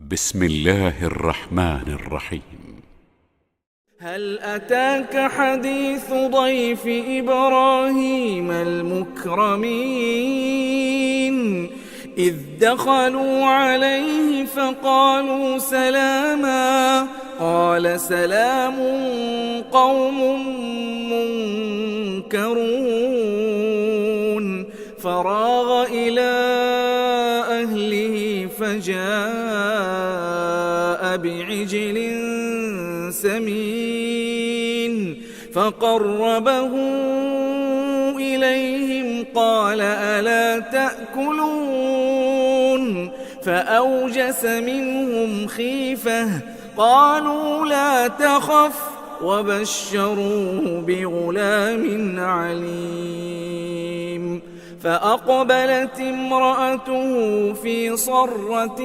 بسم الله الرحمن الرحيم. هل أتاك حديث ضيف إبراهيم المكرمين إذ دخلوا عليه فقالوا سلاما قال سلام قوم منكرون فراغ إلى أهله فجاء بعجل سمين فقربه إليهم قال ألا تأكلون فأوجس منهم خيفة قالوا لا تخف وبشروه بغلام عليم فأقبلت امرأته في صرة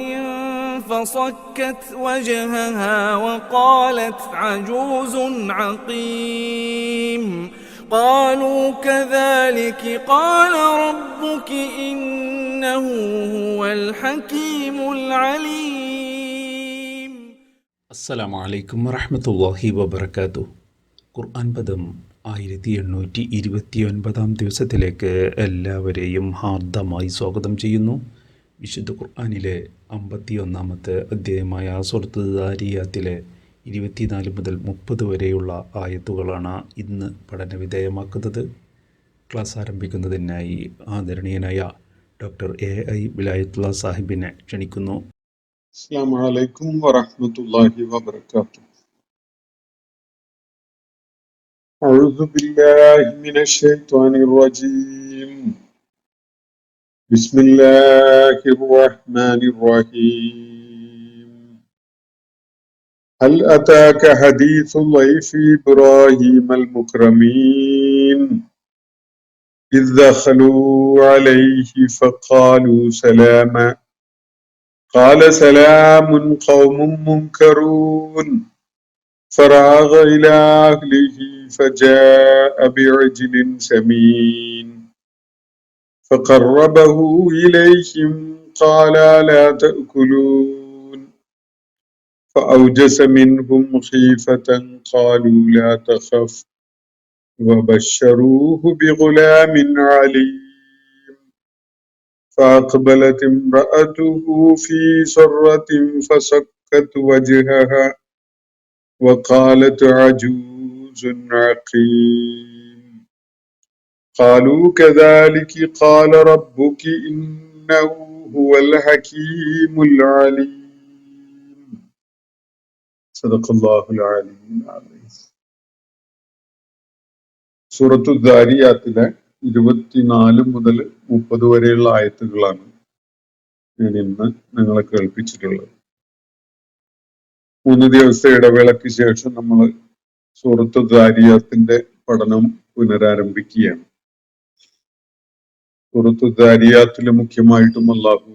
فصكت وجهها وقالت عجوز عقيم قالوا كذلك قال ربك إنه هو الحكيم العليم. السلام عليكم ورحمة الله وبركاته. ഖുർആൻ പദം 1829 ദിവസത്തിലേക്ക് എല്ലാവരെയും ഹാർദമായി സ്വാഗതം ചെയ്യുന്നു. വിശുദ്ധ ഖുർആനിലെ 51-ാമത്തെ അധ്യായമായ സൂറത്തുൽ ദാരിയാത്തിലെ 24 മുതൽ 30 വരെയുള്ള ആയത്തുകളാണ് ഇന്ന് പഠനവിധേയമാക്കുന്നത്. ക്ലാസ് ആരംഭിക്കുന്നതിനായി ആദരണീയനായ ഡോക്ടർ AI വിലായത്തുള്ള സാഹിബിനെ ക്ഷണിക്കുന്നു. അസ്സലാമു അലൈക്കും വറഹ്മത്തുള്ളാഹി വബറകാതുഹു. أعوذ بالله من الشيطان الرجيم. بسم الله الرحمن الرحيم. هل أتاك حديث ضيف إبراهيم المكرمين إذ دخلوا عليه فقالوا سلاما قال سلام قوم منكرون فراغ إلى أهله فجاء بعجل سمين فقربه إليهم قال لا تأكلون فأوجس منهم خيفة قالوا لا تخف وبشروه بغلام عليم فأقبلت امرأته في سرة فصكت وجهها وقالت عجوز عقيم قالوا كذلك قال ربك إنه هو الحكيم العليم صدق الله العلي العظيم. സൂറത്തു ദാരിയാത്തിലെ 24 മുതൽ 30 വരെയുള്ള ആയത്തുകളാണ് ഞാൻ ഇന്ന് നിങ്ങളെ കേൾപ്പിച്ചിട്ടുള്ളത്. 3 ദിവസത്തെ ഇടവേളയ്ക്ക് ശേഷം നമ്മൾ സൂറത്തു ദാരിയാത്തിന്റെ പഠനം പുനരാരംഭിക്കുകയാണ്. സൂറത്തു ദാരിയാത്തില് മുഖ്യമായിട്ടും അല്ലാഹു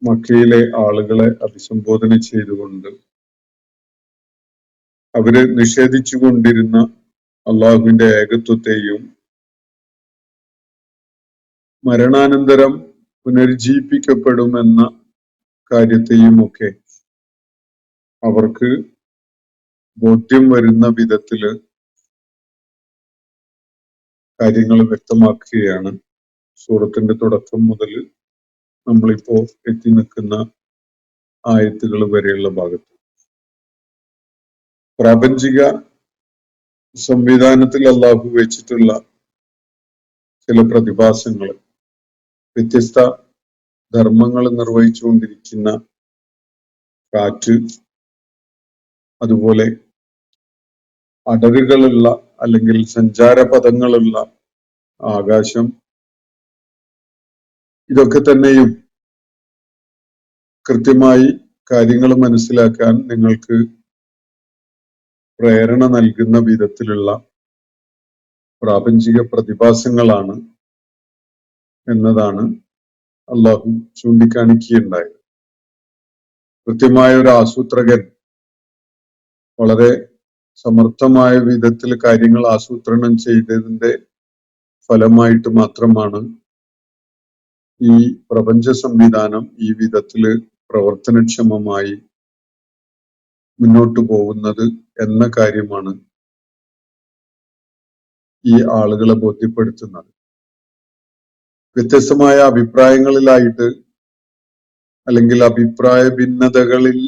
മക്കയിലെ ആളുകളെ അഭിസംബോധന ചെയ്തുകൊണ്ട് അവര് നിഷേധിച്ചു കൊണ്ടിരുന്ന അള്ളാഹുവിന്റെ ഏകത്വത്തെയും മരണാനന്തരം പുനരുജ്ജീവിപ്പിക്കപ്പെടുമെന്ന കാര്യത്തെയും ഒക്കെ അവർക്ക് ബോധ്യം വരുന്ന വിധത്തില് കാര്യങ്ങൾ വ്യക്തമാക്കുകയാണ് സൂറത്തിന്റെ തുടക്കം മുതൽ നമ്മളിപ്പോ എത്തി നിൽക്കുന്ന ആയത്തുകൾ വരെയുള്ള ഭാഗത്ത്. പ്രാപഞ്ചിക സംവിധാനത്തിൽ അള്ളാഹു വെച്ചിട്ടുള്ള ചില പ്രതിഭാസങ്ങൾ, വ്യത്യസ്ത ധർമ്മങ്ങൾ നിർവഹിച്ചുകൊണ്ടിരിക്കുന്ന കാറ്റ്, അതുപോലെ അടരുകളുള്ള അല്ലെങ്കിൽ സഞ്ചാരപഥങ്ങളുള്ള ആകാശം, ഇതൊക്കെ തന്നെയും കൃത്യമായി കാര്യങ്ങൾ മനസ്സിലാക്കാൻ നിങ്ങൾക്ക് പ്രേരണ നൽകുന്ന വിധത്തിലുള്ള പ്രാപഞ്ചിക പ്രതിഭാസങ്ങളാണ് എന്നതാണ് അള്ളാഹു ചൂണ്ടിക്കാണിക്കുകയുണ്ടായത്. കൃത്യമായ ഒരു ആസൂത്രകൻ വളരെ സമർത്ഥമായ വിധത്തിൽ കാര്യങ്ങൾ ആസൂത്രണം ചെയ്തതിന്റെ ഫലമായിട്ട് മാത്രമാണ് ഈ പ്രപഞ്ച സംവിധാനം ഈ വിധത്തില് പ്രവർത്തനക്ഷമമായി മുന്നോട്ട് പോകുന്നത് എന്ന കാര്യമാണ് ഈ ആളുകളെ ബോധ്യപ്പെടുത്തുന്നത്. വ്യത്യസ്തമായ അഭിപ്രായങ്ങളിലായിട്ട് അല്ലെങ്കിൽ അഭിപ്രായ ഭിന്നതകളിൽ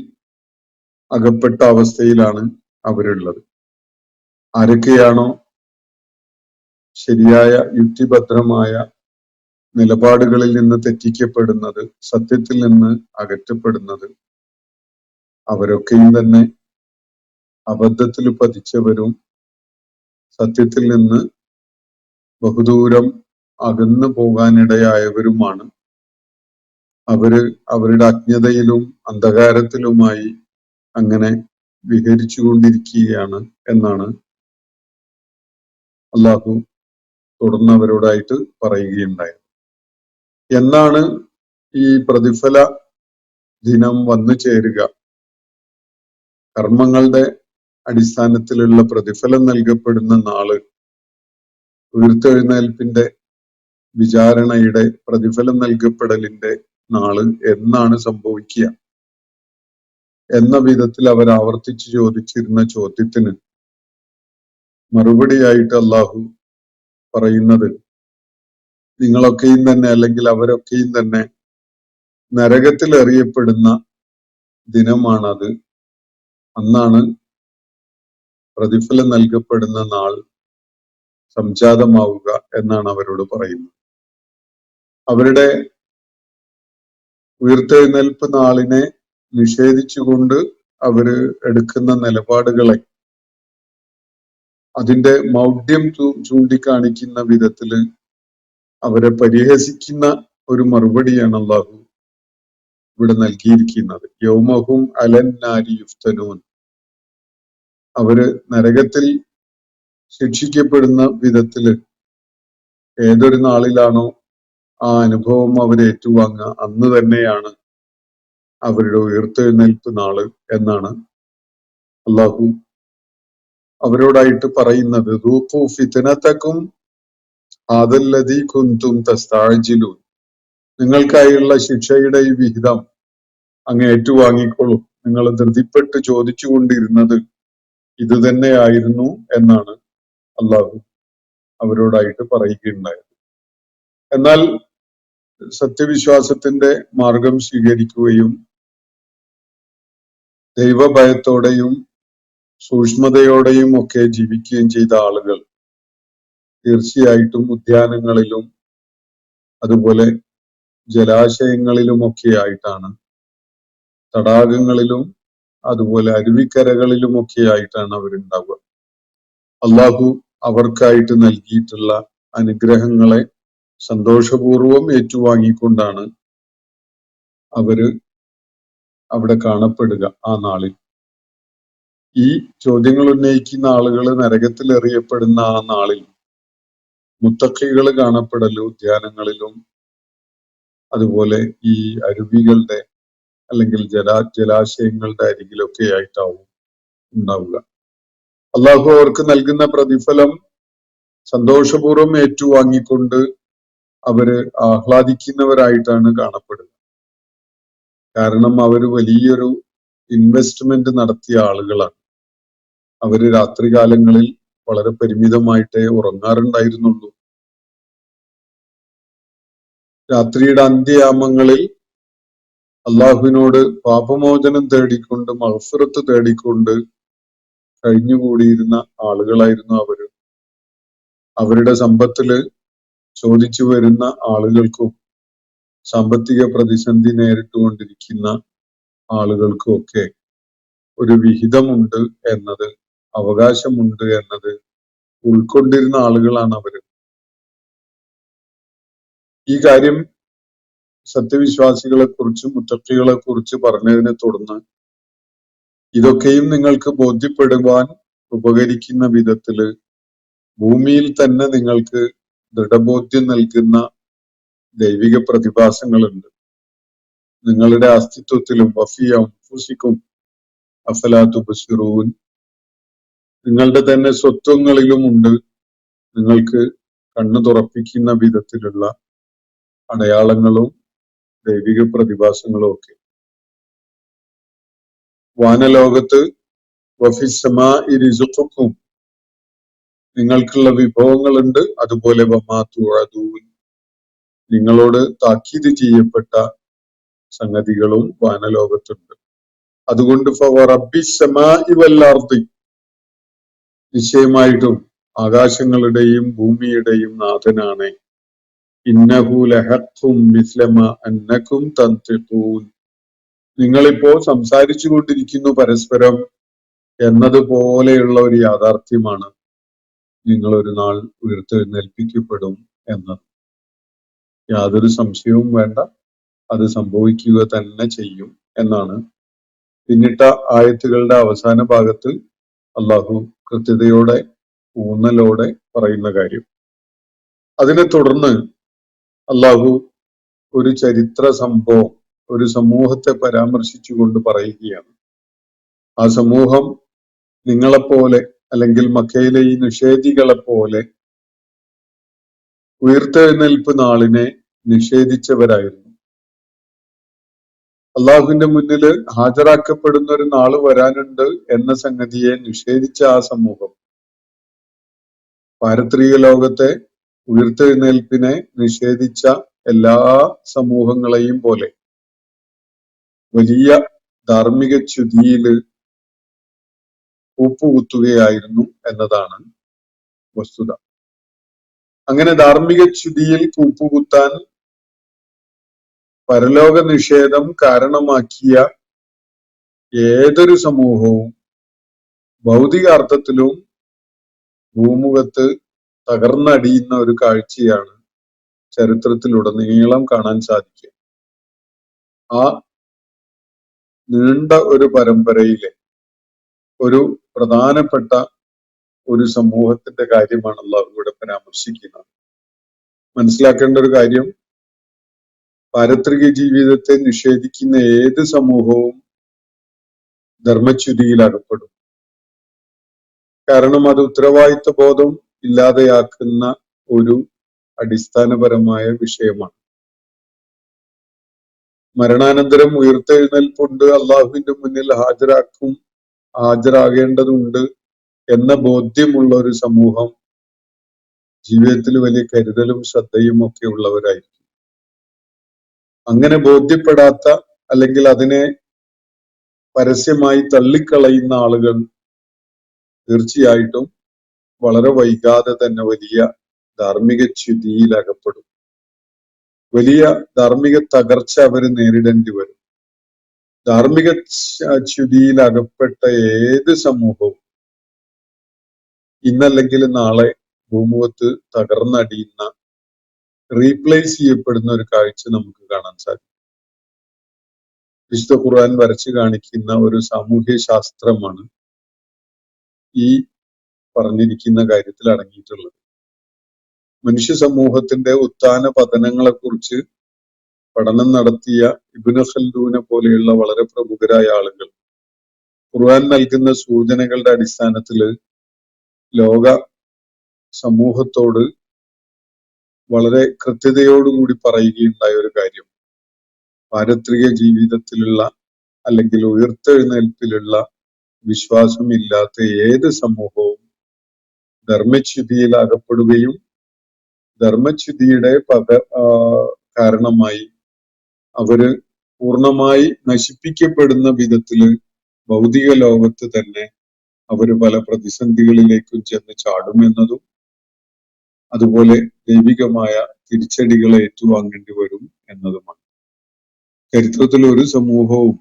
അകപ്പെട്ട അവസ്ഥയിലാണ് അവരുള്ളത്. ആരൊക്കെയാണോ ശരിയായ യുക്തിഭദ്രമായ നിലപാടുകളിൽ നിന്ന് തെറ്റിക്കപ്പെടുന്നത്, സത്യത്തിൽ നിന്ന് അകറ്റപ്പെടുന്നത്, അവരൊക്കെയും തന്നെ അബദ്ധത്തിൽ പതിച്ചവരും സത്യത്തിൽ നിന്ന് ബഹുദൂരം അകന്നു പോകാനിടയായവരുമാണ്. അവരുടെ അജ്ഞതയിലും അന്ധകാരത്തിലുമായി അങ്ങനെ വിഹരിച്ചുകൊണ്ടിരിക്കുകയാണ് എന്നാണ് അള്ളാഹു തുടർന്ന് അവരോടായിട്ട് പറയുകയുണ്ടായത്. എന്നാണ് ഈ പ്രതിഫല ദിനം വന്നു ചേരുക? കർമ്മങ്ങളുടെ അടിസ്ഥാനത്തിലുള്ള പ്രതിഫലം നൽകപ്പെടുന്ന നാള്, ഉയർത്തെഴുന്നേൽപ്പിന്റെ വിചാരണയുടെ പ്രതിഫലം നൽകപ്പെടലിന്റെ നാള് എന്നാണ് സംഭവിക്കുക എന്ന വിധത്തിൽ അവർ ആവർത്തിച്ച് ചോദിച്ചിരുന്ന ചോദ്യത്തിന് മറുപടിയായിട്ട് അള്ളാഹു പറയുന്നത്, നിങ്ങളൊക്കെയും തന്നെ അല്ലെങ്കിൽ അവരൊക്കെയും തന്നെ നരകത്തിൽ എറിയപ്പെടുന്ന ദിനമാണത്. അന്നാണ് പ്രതിഫലം നൽകപ്പെടുന്ന നാൾ സംജാതമാവുക എന്നാണ് അവരോട് പറയുന്നത്. അവരുടെ ഉയർത്തെഴുന്നേൽപ്പ് നാളിനെ നിഷേധിച്ചുകൊണ്ട് അവര് എടുക്കുന്ന നിലപാടുകളെ അതിന്റെ മൗഢ്യം ചൂണ്ടിക്കാണിക്കുന്ന വിധത്തില് അവരെ പരിഹസിക്കുന്ന ഒരു മറുപടിയാണ് അള്ളാഹു ഇവിടെ നൽകിയിരിക്കുന്നത്. യൗമഹും അലൻ നാരി യുഫ്തനൂൻ, അവര് നരകത്തിൽ ശിക്ഷിക്കപ്പെടുന്ന വിധത്തില് ഏതൊരു നാളിലാണോ ആ അനുഭവം അവരെ ഏറ്റുവാങ്ങുക, അന്ന് തന്നെയാണ് അവരുടെ ഉയർത്തെഴുന്നേൽപ്പ് നാള് എന്നാണ് അള്ളാഹു അവരോടായിട്ട് പറയുന്നത്. ദൂഖൂ ഫിത്നതകും ഹാദല്ലദീ കുൻതും തസ്തഅജിലൂൻ, നിങ്ങൾക്കായുള്ള ശിക്ഷയുടെ ഈ വിഹിതം അങ്ങ് ഏറ്റുവാങ്ങിക്കോളൂ, നിങ്ങൾ ധൃതിപ്പെട്ട് ചോദിച്ചു കൊണ്ടിരുന്നത് ഇത് തന്നെയായിരുന്നു എന്നാണ് അള്ളാഹു അവരോടായിട്ട് പറയുകയുണ്ടായത്. എന്നാൽ സത്യവിശ്വാസത്തിന്റെ മാർഗം സ്വീകരിക്കുകയും ദൈവഭയത്തോടെയും സൂക്ഷ്മതയോടെയും ഒക്കെ ജീവിക്കുകയും ചെയ്ത ആളുകൾ തീർച്ചയായിട്ടും ഉദ്യാനങ്ങളിലും അതുപോലെ ജലാശയങ്ങളിലുമൊക്കെ ആയിട്ടാണ്, തടാകങ്ങളിലും അതുപോലെ അരുവിക്കരകളിലുമൊക്കെ ആയിട്ടാണ് അവരുണ്ടാവുക. അള്ളാഹു അവർക്കായിട്ട് നൽകിയിട്ടുള്ള അനുഗ്രഹങ്ങളെ സന്തോഷപൂർവം ഏറ്റുവാങ്ങിക്കൊണ്ടാണ് അവര് അവിടെ കാണപ്പെടുക ആ നാളിൽ. ഈ ചോദ്യങ്ങൾ ഉന്നയിക്കുന്ന ആളുകൾ നരകത്തിൽ എറിയപ്പെടുന്ന ആ നാളിൽ മുത്തഖികൾ കാണപ്പെടലും ഉദ്യാനങ്ങളിലും അതുപോലെ ഈ അരുവികളുടെ അല്ലെങ്കിൽ ജലാശയങ്ങളുടെ അരികിലൊക്കെ ആയിട്ടാവും ഉണ്ടാവുക. അള്ളാഹു അവർക്ക് നൽകുന്ന പ്രതിഫലം സന്തോഷപൂർവ്വം ഏറ്റുവാങ്ങിക്കൊണ്ട് അവര് ആഹ്ലാദിക്കുന്നവരായിട്ടാണ് കാണപ്പെടുക. കാരണം അവര് വലിയൊരു ഇൻവെസ്റ്റ്മെന്റ് നടത്തിയ ആളുകളാണ്. അവര് രാത്രികാലങ്ങളിൽ വളരെ പരിമിതമായിട്ടേ ഉറങ്ങാറുണ്ടായിരുന്നുള്ളൂ. രാത്രിയുടെ അന്ത്യയാമങ്ങളിൽ അള്ളാഹുവിനോട് പാപമോചനം തേടിക്കൊണ്ട് മഗ്ഫിറത്ത് തേടിക്കൊണ്ട് കഴിഞ്ഞുകൂടിയിരുന്ന ആളുകളായിരുന്നു അവര്. അവരുടെ സമ്പത്തില് ചോദിച്ചു വരുന്ന ആളുകൾക്കും സാമ്പത്തിക പ്രതിസന്ധി നേരിട്ടുകൊണ്ടിരിക്കുന്ന ആളുകൾക്കും ഒക്കെ ഒരു വിഹിതമുണ്ട് എന്നത്, അവകാശമുണ്ട് എന്നത് ഉൾക്കൊണ്ടിരുന്ന ആളുകളാണ് അവര്. ഈ കാര്യം സത്യവിശ്വാസികളെ കുറിച്ചും മുത്തഖികളെ കുറിച്ച് പറഞ്ഞതിനെ തുടർന്ന് ഇതൊക്കെയും നിങ്ങൾക്ക് ബോധ്യപ്പെടുവാൻ ഉപകരിക്കുന്ന വിധത്തില് ഭൂമിയിൽ തന്നെ നിങ്ങൾക്ക് ദൃഢബോധ്യം നൽകുന്ന ദൈവിക പ്രതിഭാസങ്ങളുണ്ട്. നിങ്ങളുടെ അസ്തിത്വത്തിലും വഫീ അൻഫുസികും അഫലാ തുബ്സിറൂൻ, നിങ്ങളുടെ തന്നെ സ്വത്വങ്ങളിലുമുണ്ട് നിങ്ങൾക്ക് കണ്ണു തുറപ്പിക്കുന്ന വിധത്തിലുള്ള അടയാളങ്ങളും ദൈവിക പ്രതിഭാസങ്ങളും ഒക്കെ. വാനലോകത്ത് വഫിസ്സമാഇ റിസ്ഖുക്കും, നിങ്ങൾക്കുള്ള വിഭവങ്ങളുണ്ട്, അതുപോലെ വമാ തുഅദൂൻ, നിങ്ങളോട് താക്കീത് ചെയ്യപ്പെട്ട സംഗതികളും വാനലോകത്തുണ്ട്. അതുകൊണ്ട് ഫവറബ്ബിസ്സമാഇ വൽ അർദി, നിശ്ചയമായിട്ടും ആകാശങ്ങളുടെയും ഭൂമിയുടെയും നാഥനാണ്. ഇന്നഹു ലഹഖും മിസ്ലമ അന്നകും തൻതിഖൂൻ, നിങ്ങളിപ്പോ സംസാരിച്ചു കൊണ്ടിരിക്കുന്നു പരസ്പരം എന്നതുപോലെയുള്ള ഒരു യാഥാർത്ഥ്യമാണ് നിങ്ങൾ ഒരു നാൾ ഉയർത്തെഴുന്നേൽപ്പിക്കപ്പെടും എന്നത്. യാതൊരു സംശയവും വേണ്ട, അത് സംഭവിക്കുക തന്നെ ചെയ്യും എന്നാണ് പിന്നിട്ട ആയത്തുകളുടെ അവസാന ഭാഗത്ത് അള്ളാഹു കൃത്യതയോടെ ഊന്നലോടെ പറയുന്ന കാര്യം. അതിനെ തുടർന്ന് അള്ളാഹു ഒരു ചരിത്ര സംഭവം, ഒരു സമൂഹത്തെ പരാമർശിച്ചുകൊണ്ട് പറയുകയാണ്. ആ സമൂഹം നിങ്ങളെപ്പോലെ, അല്ലെങ്കിൽ മക്കയിലെ ഈ നിഷേധികളെ പോലെ ഉയർത്തെഴുന്നേൽപ്പ് നാളിനെ നിഷേധിച്ചവരായിരുന്നു. അള്ളാഹുവിന്റെ മുന്നിൽ ഹാജരാക്കപ്പെടുന്ന ഒരു നാള് വരാനുണ്ട് എന്ന സംഗതിയെ നിഷേധിച്ച ആ സമൂഹം പാരത്രിക ലോകത്തെ ഉയർത്തെഴുന്നേൽപ്പിനെ നിഷേധിച്ച എല്ലാ സമൂഹങ്ങളെയും പോലെ വലിയ ധാർമ്മിക ച്യുതിയില് കൂപ്പുകുത്തുകയായിരുന്നു എന്നതാണ് വസ്തുത. അങ്ങനെ ധാർമ്മിക ച്യുതിയിൽ കൂപ്പുകുത്താൻ പരലോക നിഷേധം കാരണമാക്കിയ ഏതൊരു സമൂഹവും ഭൗതികാർത്ഥത്തിലും ഭൂമുഖത്ത് തകർന്നടിയുന്ന ഒരു കാഴ്ചയാണ് ചരിത്രത്തിലുടനീളം കാണാൻ സാധിക്കുക. ആ നീണ്ട ഒരു പരമ്പരയിലെ ഒരു പ്രധാനപ്പെട്ട ഒരു സമൂഹത്തിന്റെ കാര്യമാണ് അള്ളാഹു ഇവിടെ പരാമർശിക്കുന്നത്. മനസ്സിലാക്കേണ്ട ഒരു കാര്യം, പാരത്രിക ജീവിതത്തെ നിഷേധിക്കുന്ന ഏത് സമൂഹവും ധർമ്മച്യുതിയിൽ അകപ്പെടും. കാരണം അത് ഉത്തരവാദിത്വ ബോധം ഇല്ലാതെയാക്കുന്ന ഒരു അടിസ്ഥാനപരമായ വിഷയമാണ്. മരണാനന്തരം ഉയർത്തെഴുന്നേൽപ്പുണ്ട്, അള്ളാഹുവിന്റെ മുന്നിൽ ഹാജരാകേണ്ടതുണ്ട് എന്ന ബോധ്യമുള്ള ഒരു സമൂഹം ജീവിതത്തിൽ വലിയ കരുതലും ശ്രദ്ധയും ഒക്കെ ഉള്ളവരായിരിക്കും. അങ്ങനെ ബോധ്യപ്പെടാത്ത, അല്ലെങ്കിൽ അതിനെ പരസ്യമായി തള്ളിക്കളയുന്ന ആളുകൾ തീർച്ചയായിട്ടും വളരെ വൈകാതെ തന്നെ വലിയ ധാർമ്മിക ച്യുതിയിൽ അകപ്പെടും. വലിയ ധാർമ്മിക തകർച്ച അവർ നേരിടേണ്ടി വരും. ധാർമ്മിക ച്യുതിയിൽ അകപ്പെട്ട ഏത് സമൂഹവും ഇന്നല്ലെങ്കിൽ നാളെ ഭൂമുഖത്ത് തകർന്നടിയുന്ന, റീപ്ലേസ് ചെയ്യപ്പെടുന്ന ഒരു കാഴ്ച നമുക്ക് കാണാൻ സാധിക്കും. വിശുദ്ധ ഖുർആൻ വരച്ചു കാണിക്കുന്ന ഒരു സാമൂഹ്യ ശാസ്ത്രമാണ് ഈ പറഞ്ഞിരിക്കുന്ന കാര്യത്തിൽ അടങ്ങിയിട്ടുള്ളത്. മനുഷ്യ സമൂഹത്തിന്റെ ഉത്ഥാന പതനങ്ങളെ കുറിച്ച് പഠനം നടത്തിയ ഇബ്നു ഖൽദൂനെ പോലെയുള്ള വളരെ പ്രമുഖരായ ആളുകൾ ഖുർആൻ നൽകുന്ന സൂചനകളുടെ അടിസ്ഥാനത്തിൽ ലോക സമൂഹത്തോട് വളരെ കൃത്യതയോടുകൂടി പറയുകയുണ്ടായ ഒരു കാര്യം, പാരത്രിക ജീവിതത്തിലുള്ള അല്ലെങ്കിൽ ഉയർത്തെഴുന്നേൽപ്പിലുള്ള വിശ്വാസമില്ലാത്ത ഏത് സമൂഹവും ധർമ്മച്യുതിയിൽ അകപ്പെടുകയും ധർമ്മച്യുതിയുടെ കാരണമായി അവര് പൂർണ്ണമായി നശിപ്പിക്കപ്പെടുന്ന വിധത്തില് ഭൗതിക ലോകത്ത് തന്നെ അവര് പല പ്രതിസന്ധികളിലേക്കും ചെന്ന് ചാടുമെന്നതും, അതുപോലെ ദൈവികമായ തിരിച്ചടികളെ ഏറ്റുവാങ്ങേണ്ടി വരും എന്നതുമാണ്. ചരിത്രത്തിൽ ഒരു സമൂഹവും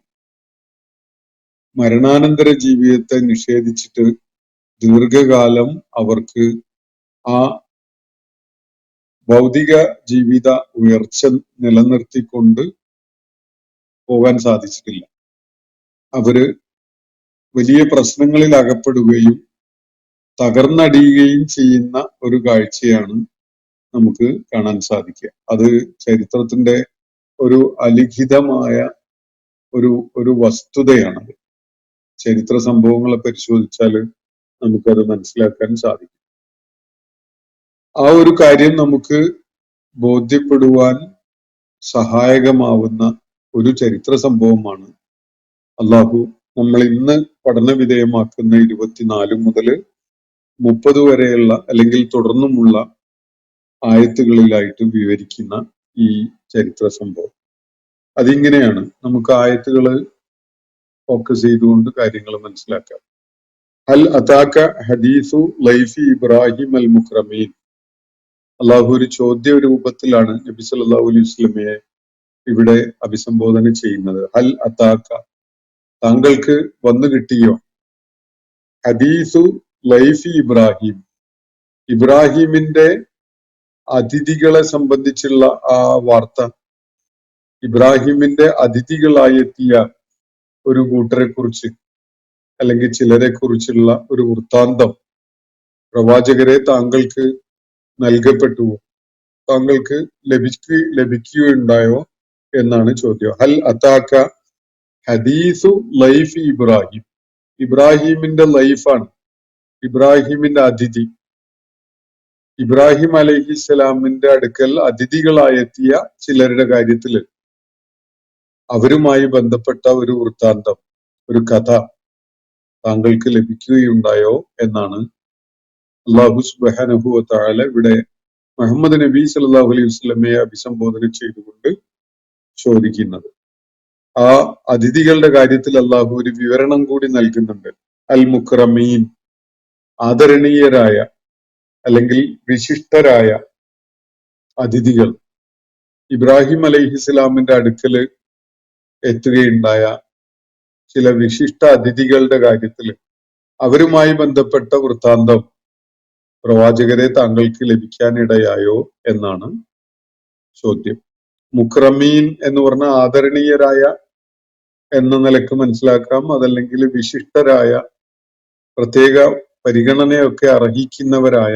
മരണാനന്തര ജീവിതത്തെ നിഷേധിച്ചിട്ട് ദീർഘകാലം അവർക്ക് ആ ഭൗതിക ജീവിത ഉയർച്ച നിലനിർത്തിക്കൊണ്ട് പോകാൻ സാധിച്ചിട്ടില്ല. അവര് വലിയ പ്രശ്നങ്ങളിൽ അകപ്പെടുകയും തകർന്നടിയുകയും ചെയ്യുന്ന ഒരു കാഴ്ചയാണ് നമുക്ക് കാണാൻ സാധിക്കുക. അത് ചരിത്രത്തിന്റെ ഒരു അലിഖിതമായ ഒരു വസ്തുതയാണത്. ചരിത്ര സംഭവങ്ങളെ പരിശോധിച്ചാൽ നമുക്കത് മനസ്സിലാക്കാൻ സാധിക്കും. ആ ഒരു കാര്യം നമുക്ക് ബോധ്യപ്പെടുവാൻ സഹായകമാവുന്ന ഒരു ചരിത്ര സംഭവമാണ് അള്ളാഹു നമ്മൾ ഇന്ന് പഠന വിധേയമാക്കുന്ന 24 മുതൽ 30 വരെയുള്ള അല്ലെങ്കിൽ തുടർന്നുമുള്ള ആയത്തുകളിലായിട്ട് വിവരിക്കുന്ന ഈ ചരിത്ര സംഭവം. അതിങ്ങനെയാണ്. നമുക്ക് ആയത്തുകൾ ഫോക്കസ് ചെയ്തുകൊണ്ട് കാര്യങ്ങൾ മനസ്സിലാക്കാം. ഹൽ അതാക ഹദീസു ലൈഫി ഇബ്രാഹിം അൽ മുക്രമീൻ. അള്ളാഹു ഒരു ചോദ്യ രൂപത്തിലാണ് നബി സല്ലല്ലാഹു അലൈഹി വസല്ലമയെ ഇവിടെ അഭിസംബോധന ചെയ്യുന്നത്. ഹൽ അതാക, താങ്കൾക്ക് വന്നു കിട്ടിയോ? ഹദീസു ലൈഫി ഇബ്രാഹിം, ഇബ്രാഹിമിന്റെ അതിഥികളെ സംബന്ധിച്ചുള്ള ആ വാർത്ത, ഇബ്രാഹിമിന്റെ അതിഥികളായി എത്തിയ ഒരു കൂട്ടരെ കുറിച്ച് അല്ലെങ്കിൽ ചിലരെ കുറിച്ചുള്ള ഒരു വൃത്താന്തം പ്രവാചകരെ താങ്കൾക്ക് നൽകപ്പെട്ടുവോ, താങ്കൾക്ക് ലഭിക്കുകയുണ്ടായോ എന്നാണ് ചോദ്യം. ഹൽ അതാക ഹദീസു ലൈഫി ഇബ്രാഹിം, ഇബ്രാഹിമിന്റെ ലൈഫാണ്, ഇബ്രാഹിമിന്റെ അതിഥി. ഇബ്രാഹിം അലൈഹിസ്സലാമിന്റെ അടുക്കൽ അതിഥികളായെത്തിയ ചിലരുടെ കാര്യത്തില് അവരുമായി ബന്ധപ്പെട്ട ഒരു വൃത്താന്തം, ഒരു കഥ താങ്കൾക്ക് ലഭിക്കുകയുണ്ടായോ എന്നാണ് അല്ലാഹു സുബ്ഹാനഹു വ തആല ഇവിടെ മുഹമ്മദ് നബി സല്ലല്ലാഹു അലൈഹി വസല്ലമയെ അഭിസംബോധന ചെയ്തുകൊണ്ട് ചോദിക്കുന്നത്. ആ അതിഥികളുടെ കാര്യത്തിൽ അല്ലാഹു ഒരു വിവരണം കൂടി നൽകുന്നുണ്ട്. അൽ മുക്രമീൻ, ആദരണീയരായ അല്ലെങ്കിൽ വിശിഷ്ടരായ അതിഥികൾ. ഇബ്രാഹിം അലൈഹിസ്സലാമിന്റെ അടുക്കല് എത്തുകയുണ്ടായ ചില വിശിഷ്ട അതിഥികളുടെ കാര്യത്തിൽ അവരുമായി ബന്ധപ്പെട്ട വൃത്താന്തം പ്രവാചകരെ താങ്കൾക്ക് ലഭിക്കാനിടയായോ എന്നാണ് ചോദ്യം. മുക്രമീൻ എന്ന് പറഞ്ഞ ആദരണീയരായ എന്ന നിലക്ക് മനസ്സിലാക്കാം, അതല്ലെങ്കിൽ വിശിഷ്ടരായ, പ്രത്യേക പരിഗണനയൊക്കെ അർഹിക്കുന്നവരായ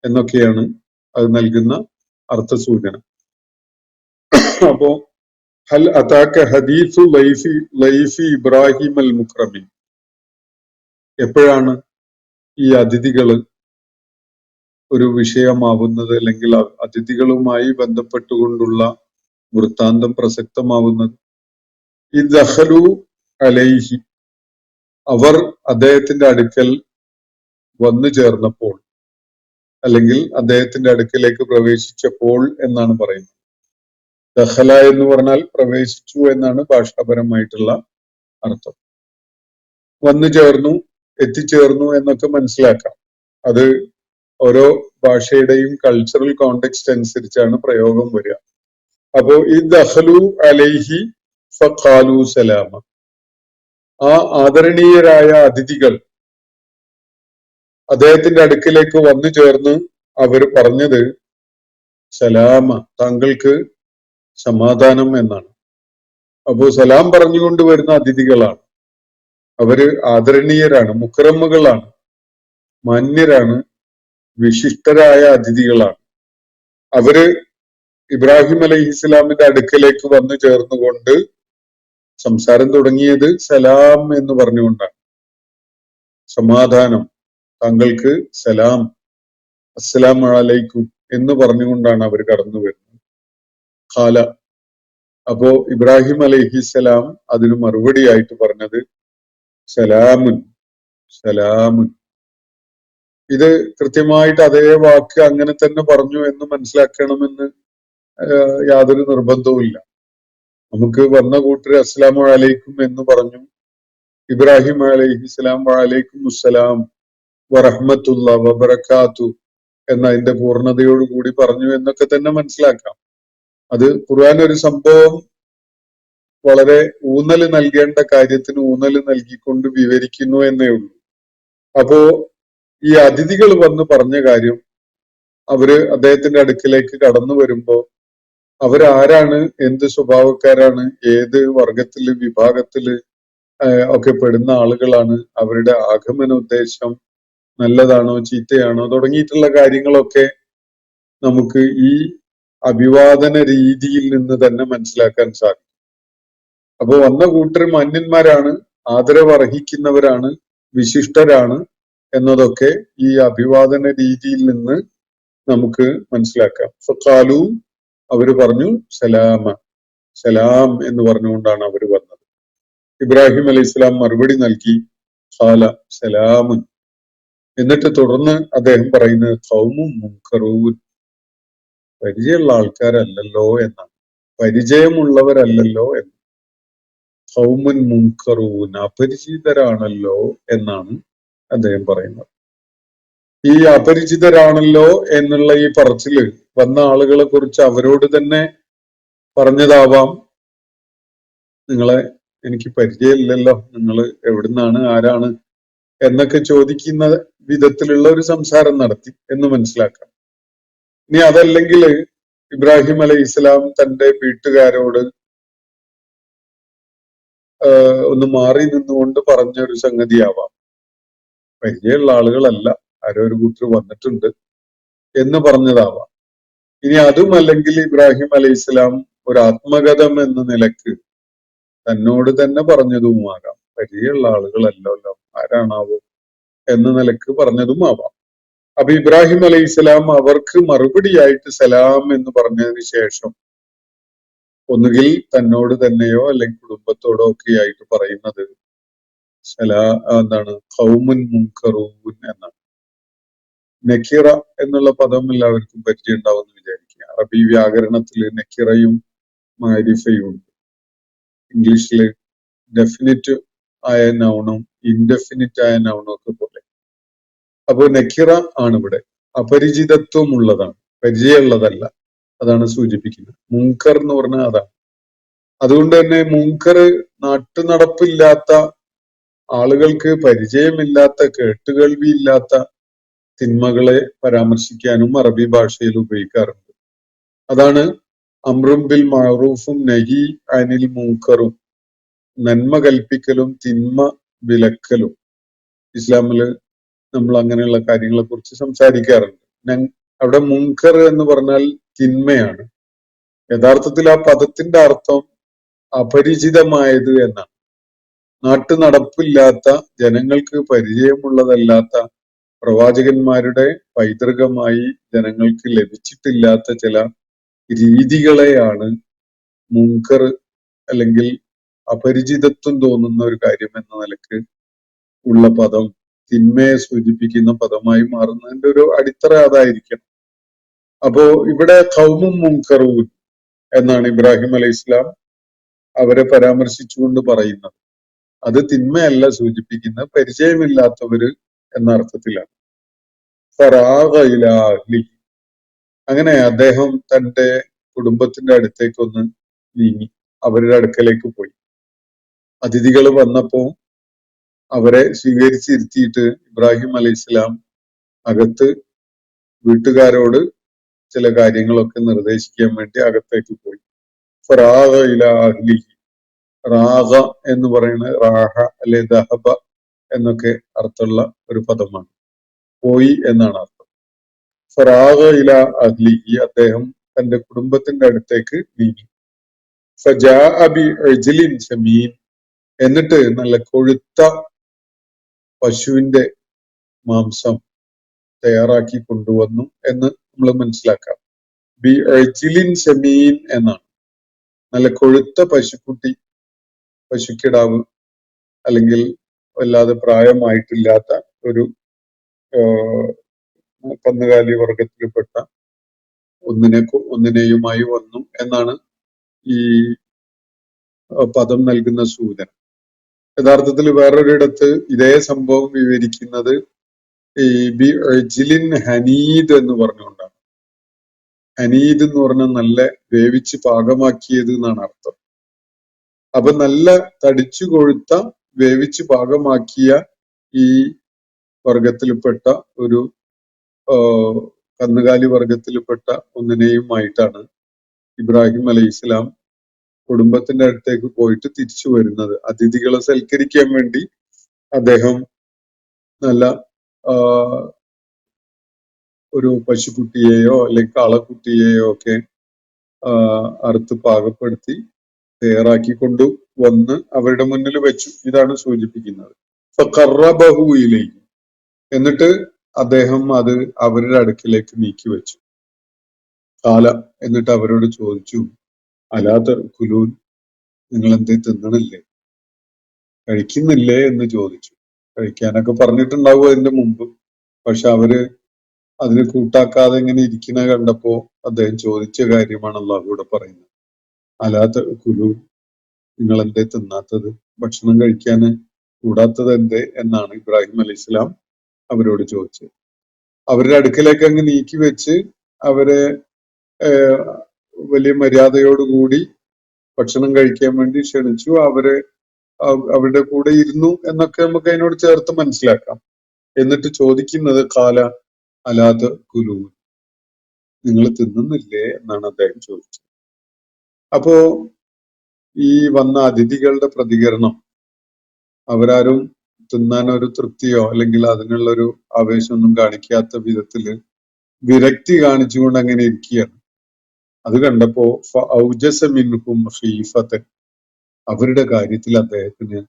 എന്നൊക്കെയാണ് അത് നൽകുന്ന അർത്ഥസൂചന. അപ്പോ ഹൽ അതാക ഹദീസു ലൈഫി ഇബ്രാഹിം അൽ മുക്രമീൻ, എപ്പോഴാണ് ഈ അതിഥികള് ഒരു വിഷയമാവുന്നത് അല്ലെങ്കിൽ അതിഥികളുമായി ബന്ധപ്പെട്ടുകൊണ്ടുള്ള വൃത്താന്തം പ്രസക്തമാവുന്നത്? ഇദ്ഖലു അലൈഹി, അവർ അദ്ദേഹത്തിന്റെ അടുക്കൽ വന്നു ചേർന്നപ്പോൾ അല്ലെങ്കിൽ അദ്ദേഹത്തിന്റെ അടുക്കലേക്ക് പ്രവേശിച്ചപ്പോൾ എന്നാണ് പറയുന്നത്. ദഖല എന്ന് പറഞ്ഞാൽ പ്രവേശിച്ചു എന്നാണ് ഭാഷാപരമായിട്ടുള്ള അർത്ഥം. വന്നു ചേർന്നു, എത്തിച്ചേർന്നു എന്നൊക്കെ മനസ്സിലാക്കാം. അത് ഓരോ ഭാഷയുടെയും കൾച്ചറൽ കോണ്ടെക്സ്റ്റ് അനുസരിച്ചാണ് പ്രയോഗം വരിക. അപ്പോ ഈ ദഖലു അലൈഹി ഫഖാലു സലാമ, ആ ആദരണീയരായ അതിഥികൾ അദ്ദേഹത്തിന്റെ അടുക്കിലേക്ക് വന്നു ചേർന്ന് അവർ പറഞ്ഞത് സലാമ, താങ്കൾക്ക് സമാധാനം എന്നാണ്. അപ്പോ സലാം പറഞ്ഞുകൊണ്ട് വരുന്ന അതിഥികളാണ്. അവര് ആദരണീയരാണ്, മുക്രമുകളാണ്, മാന്യരാണ്, വിശിഷ്ടരായ അതിഥികളാണ്. അവര് ഇബ്രാഹിം അലൈഹിസ്സലാമിന്റെ അടുക്കലേക്ക് വന്നു ചേർന്നുകൊണ്ട് സംസാരം തുടങ്ങിയത് സലാം എന്ന് പറഞ്ഞുകൊണ്ടാണ്. സമാധാനം, താങ്കൾക്ക് സലാം, അസ്സലാമു അലൈക്കും എന്ന് പറഞ്ഞുകൊണ്ടാണ് അവർ കടന്നു വരുന്നത്. ഖാല, അപ്പോ ഇബ്രാഹിം അലൈഹിസ്സലാം അതിന് മറുപടിയായിട്ട് പറഞ്ഞത് സലാമുൻ, സലാമുൻ. ഇത് കൃത്യമായിട്ട് അതേ വാക്ക് അങ്ങനെ തന്നെ പറഞ്ഞു എന്ന് മനസ്സിലാക്കണമെന്ന് യാതൊരു നിർബന്ധവുമില്ല. നമുക്ക് വന്ന കൂട്ടര് അസ്സലാമു അലൈക്കും എന്ന് പറഞ്ഞു, ഇബ്രാഹിം അലൈഹിസ്സലാം വഅലൈക്കും അസ്സലാം വറഹ്മത്തുള്ളാ വബറകാതു എന്ന അതിന്റെ പൂർണ്ണതയോടുകൂടി പറഞ്ഞു എന്നൊക്കെ തന്നെ മനസ്സിലാക്കാം. അത് ഖുർആൻ ഒരു സംഭവം വളരെ ഊന്നൽ നൽകേണ്ട കാര്യത്തിന് ഊന്നൽ നൽകിക്കൊണ്ട് വിവരിക്കുന്നു എന്നേ ഉള്ളൂ. അപ്പോ ഈ അതിഥികൾ വന്ന് പറഞ്ഞ കാര്യം, അവര് അദ്ദേഹത്തിന്റെ അടുക്കിലേക്ക് കടന്നു വരുമ്പോ അവരാരാണ്, എന്ത് സ്വഭാവക്കാരാണ്, ഏത് വർഗത്തില് വിഭാഗത്തില് ഒക്കെ പെടുന്ന ആളുകളാണ്, അവരുടെ ആഗമന ഉദ്ദേശം നല്ലതാണോ ചീത്തയാണോ തുടങ്ങിയിട്ടുള്ള കാര്യങ്ങളൊക്കെ നമുക്ക് ഈ അഭിവാദന രീതിയിൽ നിന്ന് തന്നെ മനസ്സിലാക്കാൻ സാധിക്കും. അപ്പൊ വന്ന കൂട്ടർ മാന്യന്മാരാണ്, ആദരവ് അർഹിക്കുന്നവരാണ്, വിശിഷ്ടരാണ് എന്നതൊക്കെ ഈ അഭിവാദന രീതിയിൽ നിന്ന് നമുക്ക് മനസ്സിലാക്കാം. ഫഖാലു അവര് പറഞ്ഞു സലാമ, സലാം എന്ന് പറഞ്ഞുകൊണ്ടാണ് അവര് വന്നത്. ഇബ്രാഹിം അലൈഹി ഇസ്ലാം മറുപടി നൽകി ഖാല സലാമുൻ. എന്നിട്ട് തുടർന്ന് അദ്ദേഹം പറയുന്നത് ഖൗമും മുൻകറൂൻ, പരിചയമുള്ള ആൾക്കാരല്ലല്ലോ എന്നാണ്, പരിചയമുള്ളവരല്ലല്ലോ എന്ന്. ഖൗമുൻ മുൻകറൂൻ, അപരിചിതരാണല്ലോ എന്നാണ് അദ്ദേഹം പറയുന്നത്. ഈ അപരിചിതരാണല്ലോ എന്നുള്ള ഈ പറച്ചില് വന്ന ആളുകളെ കുറിച്ച് അവരോട് തന്നെ പറഞ്ഞതാവാം. നിങ്ങളെ എനിക്ക് പരിചയമില്ലല്ലോ, നിങ്ങൾ എവിടുന്നാണ്, ആരാണ് എന്നൊക്കെ ചോദിക്കുന്ന വിധത്തിലുള്ള ഒരു സംസാരം നടത്തി എന്ന് മനസ്സിലാക്കാം. ഇനി അതല്ലെങ്കിൽ ഇബ്രാഹിം അലൈഹി ഇസ്ലാം തന്റെ വീട്ടുകാരോട് ഒന്ന് മാറി നിന്നുകൊണ്ട് പറഞ്ഞൊരു സംഗതിയാവാം. പരിചയമുള്ള ആളുകളല്ല, ആരോ ഒരു കൂട്ടർ വന്നിട്ടുണ്ട് എന്ന് പറഞ്ഞതാവാം. ഇനി അതുമല്ലെങ്കിൽ ഇബ്രാഹിം അലൈഹി ഇസ്ലാം ഒരു ആത്മകഥം എന്ന നിലക്ക് തന്നോട് തന്നെ പറഞ്ഞതുമാകാം. പരിചയമുള്ള ആളുകളല്ലല്ലോ, ആരാണാവോ എന്ന നിലക്ക് പറഞ്ഞതും ആവാം. അപ്പൊ ഇബ്രാഹിം അലൈഹി ഇസ്ലാം അവർക്ക് മറുപടിയായിട്ട് സലാം എന്ന് പറഞ്ഞതിന് ശേഷം ഒന്നുകിൽ തന്നോട് തന്നെയോ അല്ലെങ്കിൽ കുടുംബത്തോടോ ഒക്കെ ആയിട്ട് പറയുന്നത് എന്താണ്, ഖൗമുൻ മുൻകറൂൻ എന്നാണ്. നക്കിറ എന്നുള്ള പദം എല്ലാവർക്കും പരിചയം ഉണ്ടാവുമെന്ന് വിചാരിക്കുക. അറബി വ്യാകരണത്തിൽ നക്കിറയും മാരിഫയും ഉണ്ട്. ഇംഗ്ലീഷില് ഡെഫിനിറ്റ് ആയ നൗണും ഇൻഡെഫിനിറ്റ് ആയ നൗണും ഒക്കെ പോലെ. അപ്പൊ നക്കിറ ആണ് ഇവിടെ, അപരിചിതത്വം ഉള്ളതാണ്, പരിചയമുള്ളതല്ല, അതാണ് സൂചിപ്പിക്കുന്നത്. മുൻകർ എന്ന് പറഞ്ഞാൽ അതാണ്. അതുകൊണ്ട് തന്നെ മുൻകർ നാട്ടുനടപ്പില്ലാത്ത ആളുകൾക്ക്, പരിചയമില്ലാത്ത, കേട്ടുകേൾവിയില്ലാത്ത തിന്മകളെ പരാമർശിക്കാനും അറബി ഭാഷയിൽ ഉപയോഗിക്കാറുണ്ട്. അതാണ് അംറും ബിൽ മഅറൂഫും നഹി അനിൽ മുൻകറും, നന്മ കൽപ്പിക്കലും തിന്മ വിലക്കലും. ഇസ്ലാമില് നമ്മൾ അങ്ങനെയുള്ള കാര്യങ്ങളെ കുറിച്ച് സംസാരിക്കാറുണ്ട്. അവിടെ മുൻകർ എന്ന് പറഞ്ഞാൽ തിന്മയാണ്. യഥാർത്ഥത്തിൽ ആ പദത്തിന്റെ അർത്ഥം അപരിചിതമായത് എന്നാണ്. നാട്ടു നടപ്പില്ലാത്ത, ജനങ്ങൾക്ക് പരിചയമുള്ളതല്ലാത്ത, പ്രവാചകന്മാരുടെ പൈതൃകമായി ജനങ്ങൾക്ക് ലഭിച്ചിട്ടില്ലാത്ത ചില രീതികളെയാണ് മുൻകർ അല്ലെങ്കിൽ അപരിചിതത്വം തോന്നുന്ന ഒരു കാര്യം എന്ന നിലക്ക് ഉള്ള പദം തിന്മയെ സൂചിപ്പിക്കുന്ന പദമായി മാറുന്നതിന്റെ ഒരു അടിത്തറ അതായിരിക്കണം. അപ്പോ ഇവിടെ ഖൗമും മുൻകറൂൻ എന്നാണ് ഇബ്രാഹിം അലൈഹി ഇസ്ലാം അവരെ പരാമർശിച്ചുകൊണ്ട് പറയുന്നത്. അത് തിന്മയല്ല സൂചിപ്പിക്കുന്ന, പരിചയമില്ലാത്തവര് എന്ന അർത്ഥത്തിലാണ്. ഫറാഗ ഇലാ അഹ്ലി, അങ്ങനെ അദ്ദേഹം തന്റെ കുടുംബത്തിന്റെ അടുത്തേക്കൊന്ന് നീങ്ങി, അവരുടെ അടുക്കലേക്ക് പോയി. അതിഥികൾ വന്നപ്പോ അവരെ സ്വീകരിച്ചിരുത്തിയിട്ട് ഇബ്രാഹിം അലൈഹി ഇസ്ലാം അകത്ത് വീട്ടുകാരോട് ചില കാര്യങ്ങളൊക്കെ നിർദ്ദേശിക്കാൻ വേണ്ടി അകത്തേക്ക് പോയി. ഫറാഗ ഇലാ അഹ്ലി, റാഗ എന്ന് പറയുന്നത് റാഹ അല്ലെ ദഹബ എന്നൊക്കെ അർത്ഥമുള്ള ഒരു പദമാണ്. പോയി എന്നാണ് അർത്ഥം. ഫറാഗ ഇലാ അഹ്ലിഹി, അദ്ദേഹം തന്റെ കുടുംബത്തിന്റെ അടുത്തേക്ക് നീങ്ങി. ഫജാഅ ബിഇജ്ലിൻ സമീൻ, എന്നിട്ട് നല്ല കൊഴുത്ത പശുവിന്റെ മാംസം തയ്യാറാക്കി കൊണ്ടുവന്നു എന്ന് നമ്മൾ മനസ്സിലാക്കാം. ബിഇജ്ലിൻ സമീൻ എന്നാണ്. നല്ല കൊഴുത്ത പശുക്കുട്ടി, പശുക്കിടാവ്, അല്ലെങ്കിൽ വല്ലാതെ പ്രായമായിട്ടില്ലാത്ത ഒരു കന്നുകാലി വർഗത്തിൽപ്പെട്ട ഒന്നിനെയുമായി വന്നു എന്നാണ് ഈ പദം നൽകുന്ന സൂചന. യഥാർത്ഥത്തിൽ വേറൊരിടത്ത് ഇതേ സംഭവം വിവരിക്കുന്നത് ഈ ബിഇജ്ലിൻ ഹനീദ് എന്ന് പറഞ്ഞുകൊണ്ടാണ്. ഹനീദ് എന്ന് പറഞ്ഞാൽ നല്ല വേവിച്ച് പാകമാക്കിയത് എന്നാണ് അർത്ഥം. അപ്പൊ നല്ല തടിച്ചു കൊഴുത്ത, വേവിച്ച് പാകമാക്കിയ ഈ വർഗത്തിൽപ്പെട്ട ഒരു കന്നുകാലി വർഗത്തിൽപ്പെട്ട ഒന്നിനെയുമായിട്ടാണ് ഇബ്രാഹിം അലൈഹി ഇസ്ലാം കുടുംബത്തിന്റെ അടുത്തേക്ക് പോയിട്ട് തിരിച്ചു വരുന്നത്. അതിഥികളെ സൽക്കരിക്കാൻ വേണ്ടി അദ്ദേഹം നല്ല ഒരു പശുക്കുട്ടിയെയോ അല്ലെങ്കിൽ കാളക്കുട്ടിയെയോ ഒക്കെ അറുത്ത് പാകപ്പെടുത്തി തയ്യാറാക്കി കൊണ്ടുവന്ന് അവരുടെ മുന്നിൽ വെച്ചു. ഇതാണ് സൂചിപ്പിക്കുന്നത്. ഫഖറബഹു ഇലൈഹി, എന്നിട്ട് അദ്ദേഹം അത് അവരുടെ അടുക്കിലേക്ക് നീക്കി വെച്ചു. കാല എന്നിട്ട് അവരോട് ചോദിച്ചു, അലാത്ത കുലൂൻ, നിങ്ങൾ എന്തേ തിന്നണില്ലേ, കഴിക്കുന്നില്ലേ എന്ന് ചോദിച്ചു. കഴിക്കാനൊക്കെ പറഞ്ഞിട്ടുണ്ടാവും അതിന്റെ മുമ്പ്. പക്ഷെ അവര് അതിന് കൂട്ടാക്കാതെ ഇങ്ങനെ ഇരിക്കുന്ന കണ്ടപ്പോ അദ്ദേഹം ചോദിച്ച കാര്യമാണ് അള്ളാഹു ഇവിടെ പറയുന്നത്. അലാത്ത കുലൂൻ, നിങ്ങൾ എന്തേ തിന്നാത്തത്, ഭക്ഷണം കഴിക്കാന് കൂടാത്തത് എന്തേ എന്നാണ് ഇബ്രാഹിം അലൈഹി ഇസ്ലാം അവരോട് ചോദിച്ചത്. അവരുടെ അടുക്കലേക്ക് അങ്ങ് നീക്കി വെച്ച് അവരെ വലിയ മര്യാദയോടുകൂടി ഭക്ഷണം കഴിക്കാൻ വേണ്ടി ക്ഷണിച്ചു. അവരുടെ കൂടെ ഇരുന്നു എന്നൊക്കെ നമുക്ക് അതിനോട് ചേർത്ത് മനസ്സിലാക്കാം. എന്നിട്ട് ചോദിക്കുന്നത് കാല അലാത്ത കുലൂ, നിങ്ങൾ തിന്നുന്നില്ലേ എന്നാണ് അദ്ദേഹം ചോദിച്ചത്. അപ്പോ ഈ വന്ന അതിഥികളുടെ പ്രതികരണം, അവരാരും തിന്നാൻ ഒരു തൃപ്തിയോ അല്ലെങ്കിൽ അതിനുള്ളൊരു ആവേശമൊന്നും കാണിക്കാത്ത വിധത്തില് വിരക്തി കാണിച്ചുകൊണ്ട് അങ്ങനെ ഇരിക്കുകയാണ്. അത് കണ്ടപ്പോ ഔജസ മിൻഹും ഖീഫത്തൻ, അവരുടെ കാര്യത്തിൽ അദ്ദേഹത്തിന്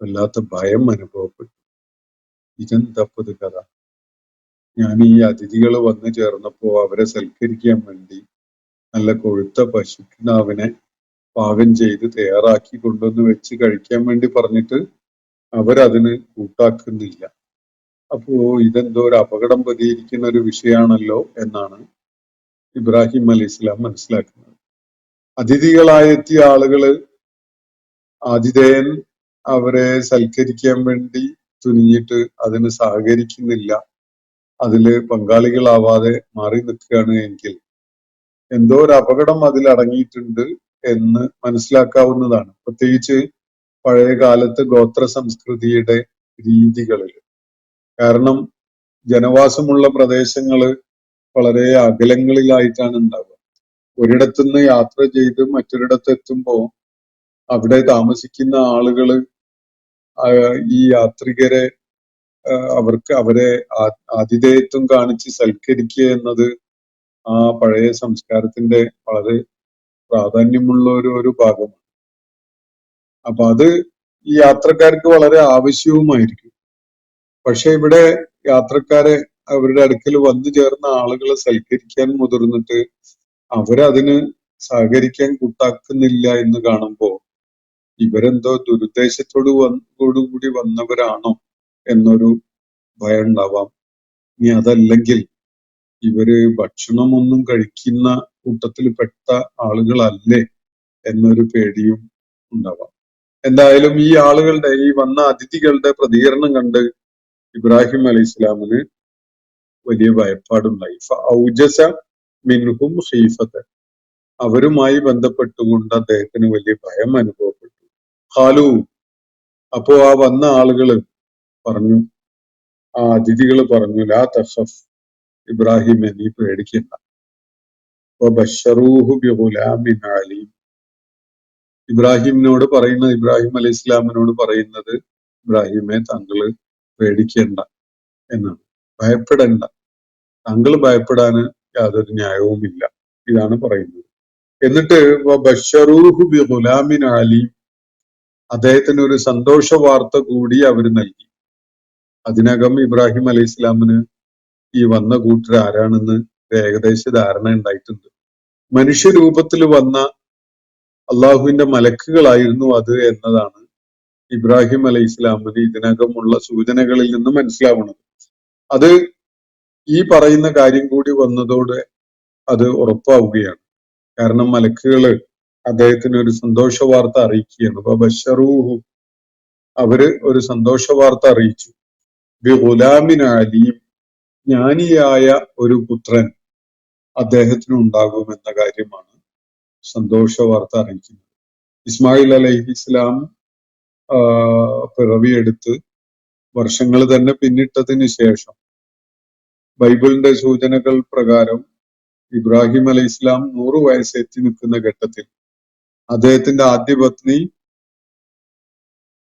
വല്ലാത്ത ഭയം അനുഭവപ്പെട്ടു. ഇതെന്തപ്പത് കഥ, ഞാൻ ഈ അതിഥികൾ വന്നു ചേർന്നപ്പോ അവരെ സൽക്കരിക്കാൻ വേണ്ടി നല്ല കൊഴുത്ത പശുക്കിടാവിനെ പാകം ചെയ്ത് തയ്യാറാക്കി കൊണ്ടുവന്ന് വെച്ച് കഴിക്കാൻ വേണ്ടി പറഞ്ഞിട്ട് അവരതിന് കൂട്ടാക്കുന്നില്ല. അപ്പോ ഇതെന്തോ ഒരു അപകടം പതിയിരിക്കുന്ന ഒരു വിഷയമാണല്ലോ എന്നാണ് ഇബ്രാഹിം അലൈഹി ഇസ്ലാം മനസ്സിലാക്കുന്നത്. അതിഥികളായെത്തിയ ആളുകള്, ആതിഥേയൻ അവരെ സൽക്കരിക്കാൻ വേണ്ടി തുനിഞ്ഞിട്ട് അതിന് സഹകരിക്കുന്നില്ല, അതില് പങ്കാളികളാവാതെ മാറി നിൽക്കുകയാണ് എങ്കിൽ എന്തോ ഒരു അപകടം അതിൽ അടങ്ങിയിട്ടുണ്ട് എന്ന് മനസ്സിലാക്കാവുന്നതാണ്. പ്രത്യേകിച്ച് പഴയ കാലത്ത് ഗോത്ര സംസ്കൃതിയുടെ രീതികളിൽ. കാരണം ജനവാസമുള്ള പ്രദേശങ്ങള് വളരെ അകലങ്ങളിലായിട്ടാണ് ഉണ്ടാവുക. ഒരിടത്തുനിന്ന് യാത്ര ചെയ്ത് മറ്റൊരിടത്ത് എത്തുമ്പോ അവിടെ താമസിക്കുന്ന ആളുകള് ഈ യാത്രികരെ അവരെ ആതിഥേയത്വം കാണിച്ച് സൽക്കരിക്കുക എന്നത് ആ പഴയ സംസ്കാരത്തിന്റെ വളരെ പ്രാധാന്യമുള്ള ഒരു ഭാഗമാണ്. അപ്പൊ അത് ഈ യാത്രക്കാർക്ക് വളരെ ആവശ്യവുമായിരിക്കും. പക്ഷെ ഇവിടെ യാത്രക്കാരെ അവരുടെ അടുക്കൽ വന്നു ചേർന്ന ആളുകളെ സൽക്കരിക്കാൻ മുതിർന്നിട്ട് അവരതിന് സഹകരിക്കാൻ കൂട്ടാക്കുന്നില്ല എന്ന് കാണുമ്പോ ഇവരെന്തോ ദുരുദ്ദേശത്തോടുകൂടി വന്നവരാണോ എന്നൊരു ഭയം ഉണ്ടാവാം. ഇനി അതല്ലെങ്കിൽ ഇവര് ഭക്ഷണമൊന്നും കഴിക്കുന്ന കൂട്ടത്തിൽ പെട്ട ആളുകളല്ലേ എന്നൊരു പേടിയും ഉണ്ടാവാം. എന്തായാലും ഈ ആളുകളുടെ, ഈ വന്ന അതിഥികളുടെ പ്രതികരണം കണ്ട് ഇബ്രാഹിം അലൈഹി ഇസ്ലാമിന് വലിയ ഭയപ്പാടുണ്ടായി. ഔജസ മിൻഹും ഖീഫത്തൻ, അവരുമായി ബന്ധപ്പെട്ടുകൊണ്ട് അദ്ദേഹത്തിന് വലിയ ഭയം അനുഭവപ്പെട്ടു. ഖാലു, അപ്പോ ആ വന്ന ആളുകള് പറഞ്ഞു, ആ അതിഥികള് പറഞ്ഞു, ലാ തഖഫ് ഇബ്രാഹിമെ, നീ പേടിക്കണ്ട. വബശ്ശറൂഹു ബിഗുലാമിൻ അലീം, ഇബ്രാഹിമിനോട് പറയുന്നത്, ഇബ്രാഹിം അലൈഹി ഇസ്ലാമിനോട് പറയുന്നത്, ഇബ്രാഹിമെ താങ്കള് പേടിക്കേണ്ട എന്നാണ്, ഭയപ്പെടേണ്ട, താങ്കൾ ഭയപ്പെടാന് യാതൊരു ന്യായവുമില്ല, ഇതാണ് പറയുന്നത്. എന്നിട്ട് വബശ്ശറൂഹു ബിഗുലാമിൻ അലീം, അദ്ദേഹത്തിന് ഒരു സന്തോഷ വാർത്ത കൂടി അവർ നൽകി. അതിനകം ഇബ്രാഹിം അലൈഹി ഇസ്ലാമിന് ഈ വന്ന കൂട്ടർ ആരാണെന്ന് ഏകദേശ ധാരണ ഉണ്ടായിട്ടുണ്ട്. മനുഷ്യരൂപത്തിൽ വന്ന അള്ളാഹുവിന്റെ മലക്കുകളായിരുന്നു അത് എന്നതാണ് ഇബ്രാഹിം അലൈഹി ഇസ്ലാമിന് ഇതിനകമുള്ള സൂചനകളിൽ നിന്ന് മനസ്സിലാവുന്നത്. അത് ഈ പറയുന്ന കാര്യം കൂടി വന്നതോടെ അത് ഉറപ്പാവുകയാണ്. കാരണം മലക്കുകള് അദ്ദേഹത്തിന് ഒരു സന്തോഷ വാർത്ത അറിയിക്കുകയാണ്. അപ്പൊ ബശറൂഹു, അവര് ഒരു സന്തോഷ വാർത്ത അറിയിച്ചു. ബിഗുലാമിൻ അലീം, ജ്ഞാനിയായ ഒരു പുത്രൻ അദ്ദേഹത്തിന് ഉണ്ടാകുമെന്ന കാര്യമാണ് സന്തോഷ വാർത്ത അറിയിക്കുന്നത്. ഇസ്മായിൽ അലൈഹി ഇസ്ലാം പിറവിയെടുത്ത് വർഷങ്ങൾ തന്നെ പിന്നിട്ടതിന് ശേഷം ബൈബിളിന്റെ സൂചനകൾ പ്രകാരം ഇബ്രാഹിം അലൈഹി ഇസ്ലാം 100 വയസ്സ് എത്തി നിൽക്കുന്ന ഘട്ടത്തിൽ അദ്ദേഹത്തിന്റെ ആദ്യ പത്നി